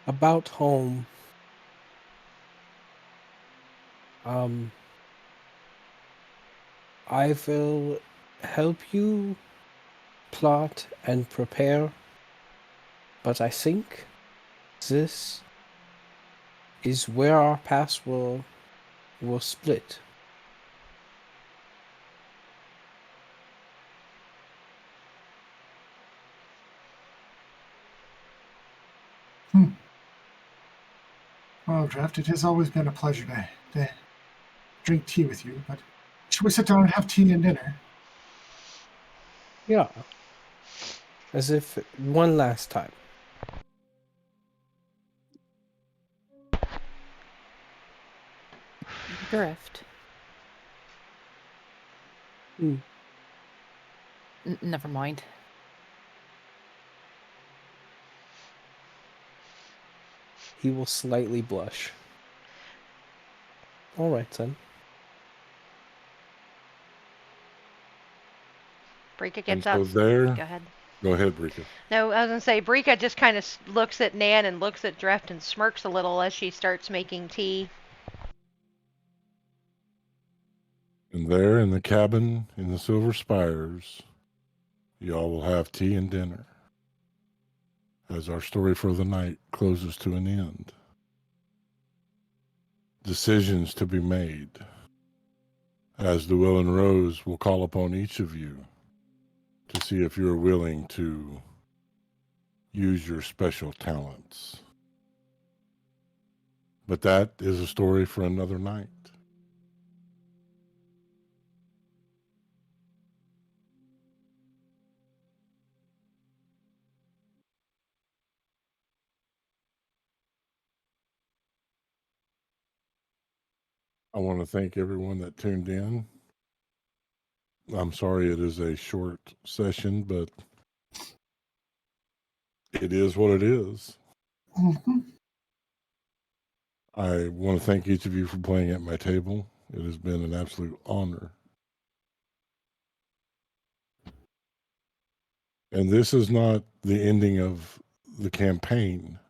About home. I will help you plot and prepare, but I think this is where our paths will split. Well, Draft, it has always been a pleasure to drink tea with you, but should we sit down and have tea and dinner? Yeah. As if one last time. Drift. Hmm. Never mind. He will slightly blush. All right, then. Brika And gets so out. there, Go ahead. go ahead, Rika. No, I was gonna say Brika just kind of looks at Nan and looks at Dreft and smirks a little as she starts making tea. And there in the cabin in the Silver Spires, y'all will have tea and dinner as our story for the night closes to an end. Decisions to be made as Llewellyn Rose will call upon each of you to see if you're willing to use your special talents. But that is a story for another night. I want to thank everyone that tuned in. I'm sorry it is a short session, but it is what it is. Mhm. I want to thank each of you for playing at my table. It has been an absolute honor. And this is not the ending of the campaign.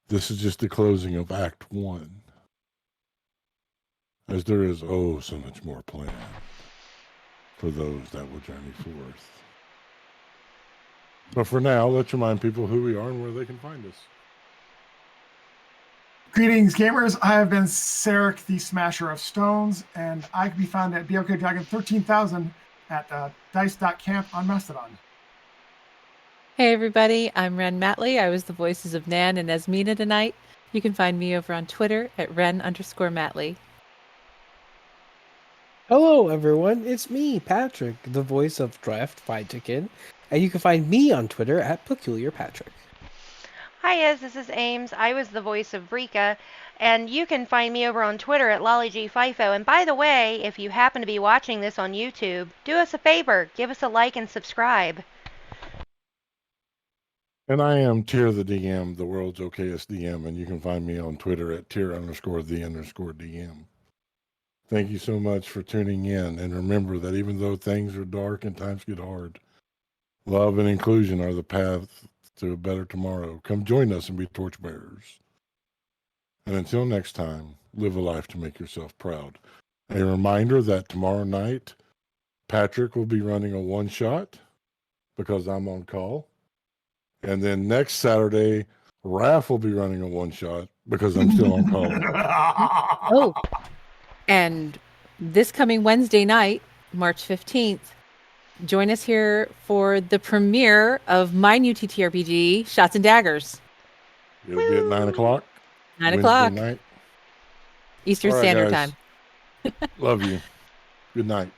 This is just the closing of Act 1. As there is, oh, so much more planned for those that will journey forth. But for now, let's remind people who we are and where they can find us. Greetings, gamers. I have been Sarek, the Smasher of Stones, and I can be found at BLK Dragon 13,000 at dice.camp on Mastodon. Hey everybody, I'm Ren Matley. I was the voices of Nan and Esmina tonight. You can find me over on Twitter at Ren_Matley. Hello, everyone. It's me, Patrick, the voice of Draft Fightikin, and you can find me on Twitter at Peculiar Patrick. Hi, this is Ames. I was the voice of Brika, and you can find me over on Twitter at LollyGFIFO. And by the way, if you happen to be watching this on YouTube, do us a favor, give us a like and subscribe. And I am Tier the DM, the world's okayest DM, and you can find me on Twitter at Tier_the_DM. Thank you so much for tuning in. And remember that even though things are dark and times get hard, love and inclusion are the path to a better tomorrow. Come join us and be torchbearers. And until next time, live a life to make yourself proud. A reminder that tomorrow night, Patrick will be running a one-shot because I'm on call. And then next Saturday, Raph will be running a one-shot because I'm still on call. Oh, and this coming Wednesday night, March 15th, join us here for the premiere of my new TTRPG, Shots and Daggers. It'll be at 9 o'clock. 9 Wednesday o'clock night. Eastern All right, Standard guys. Time. Love you. Good night.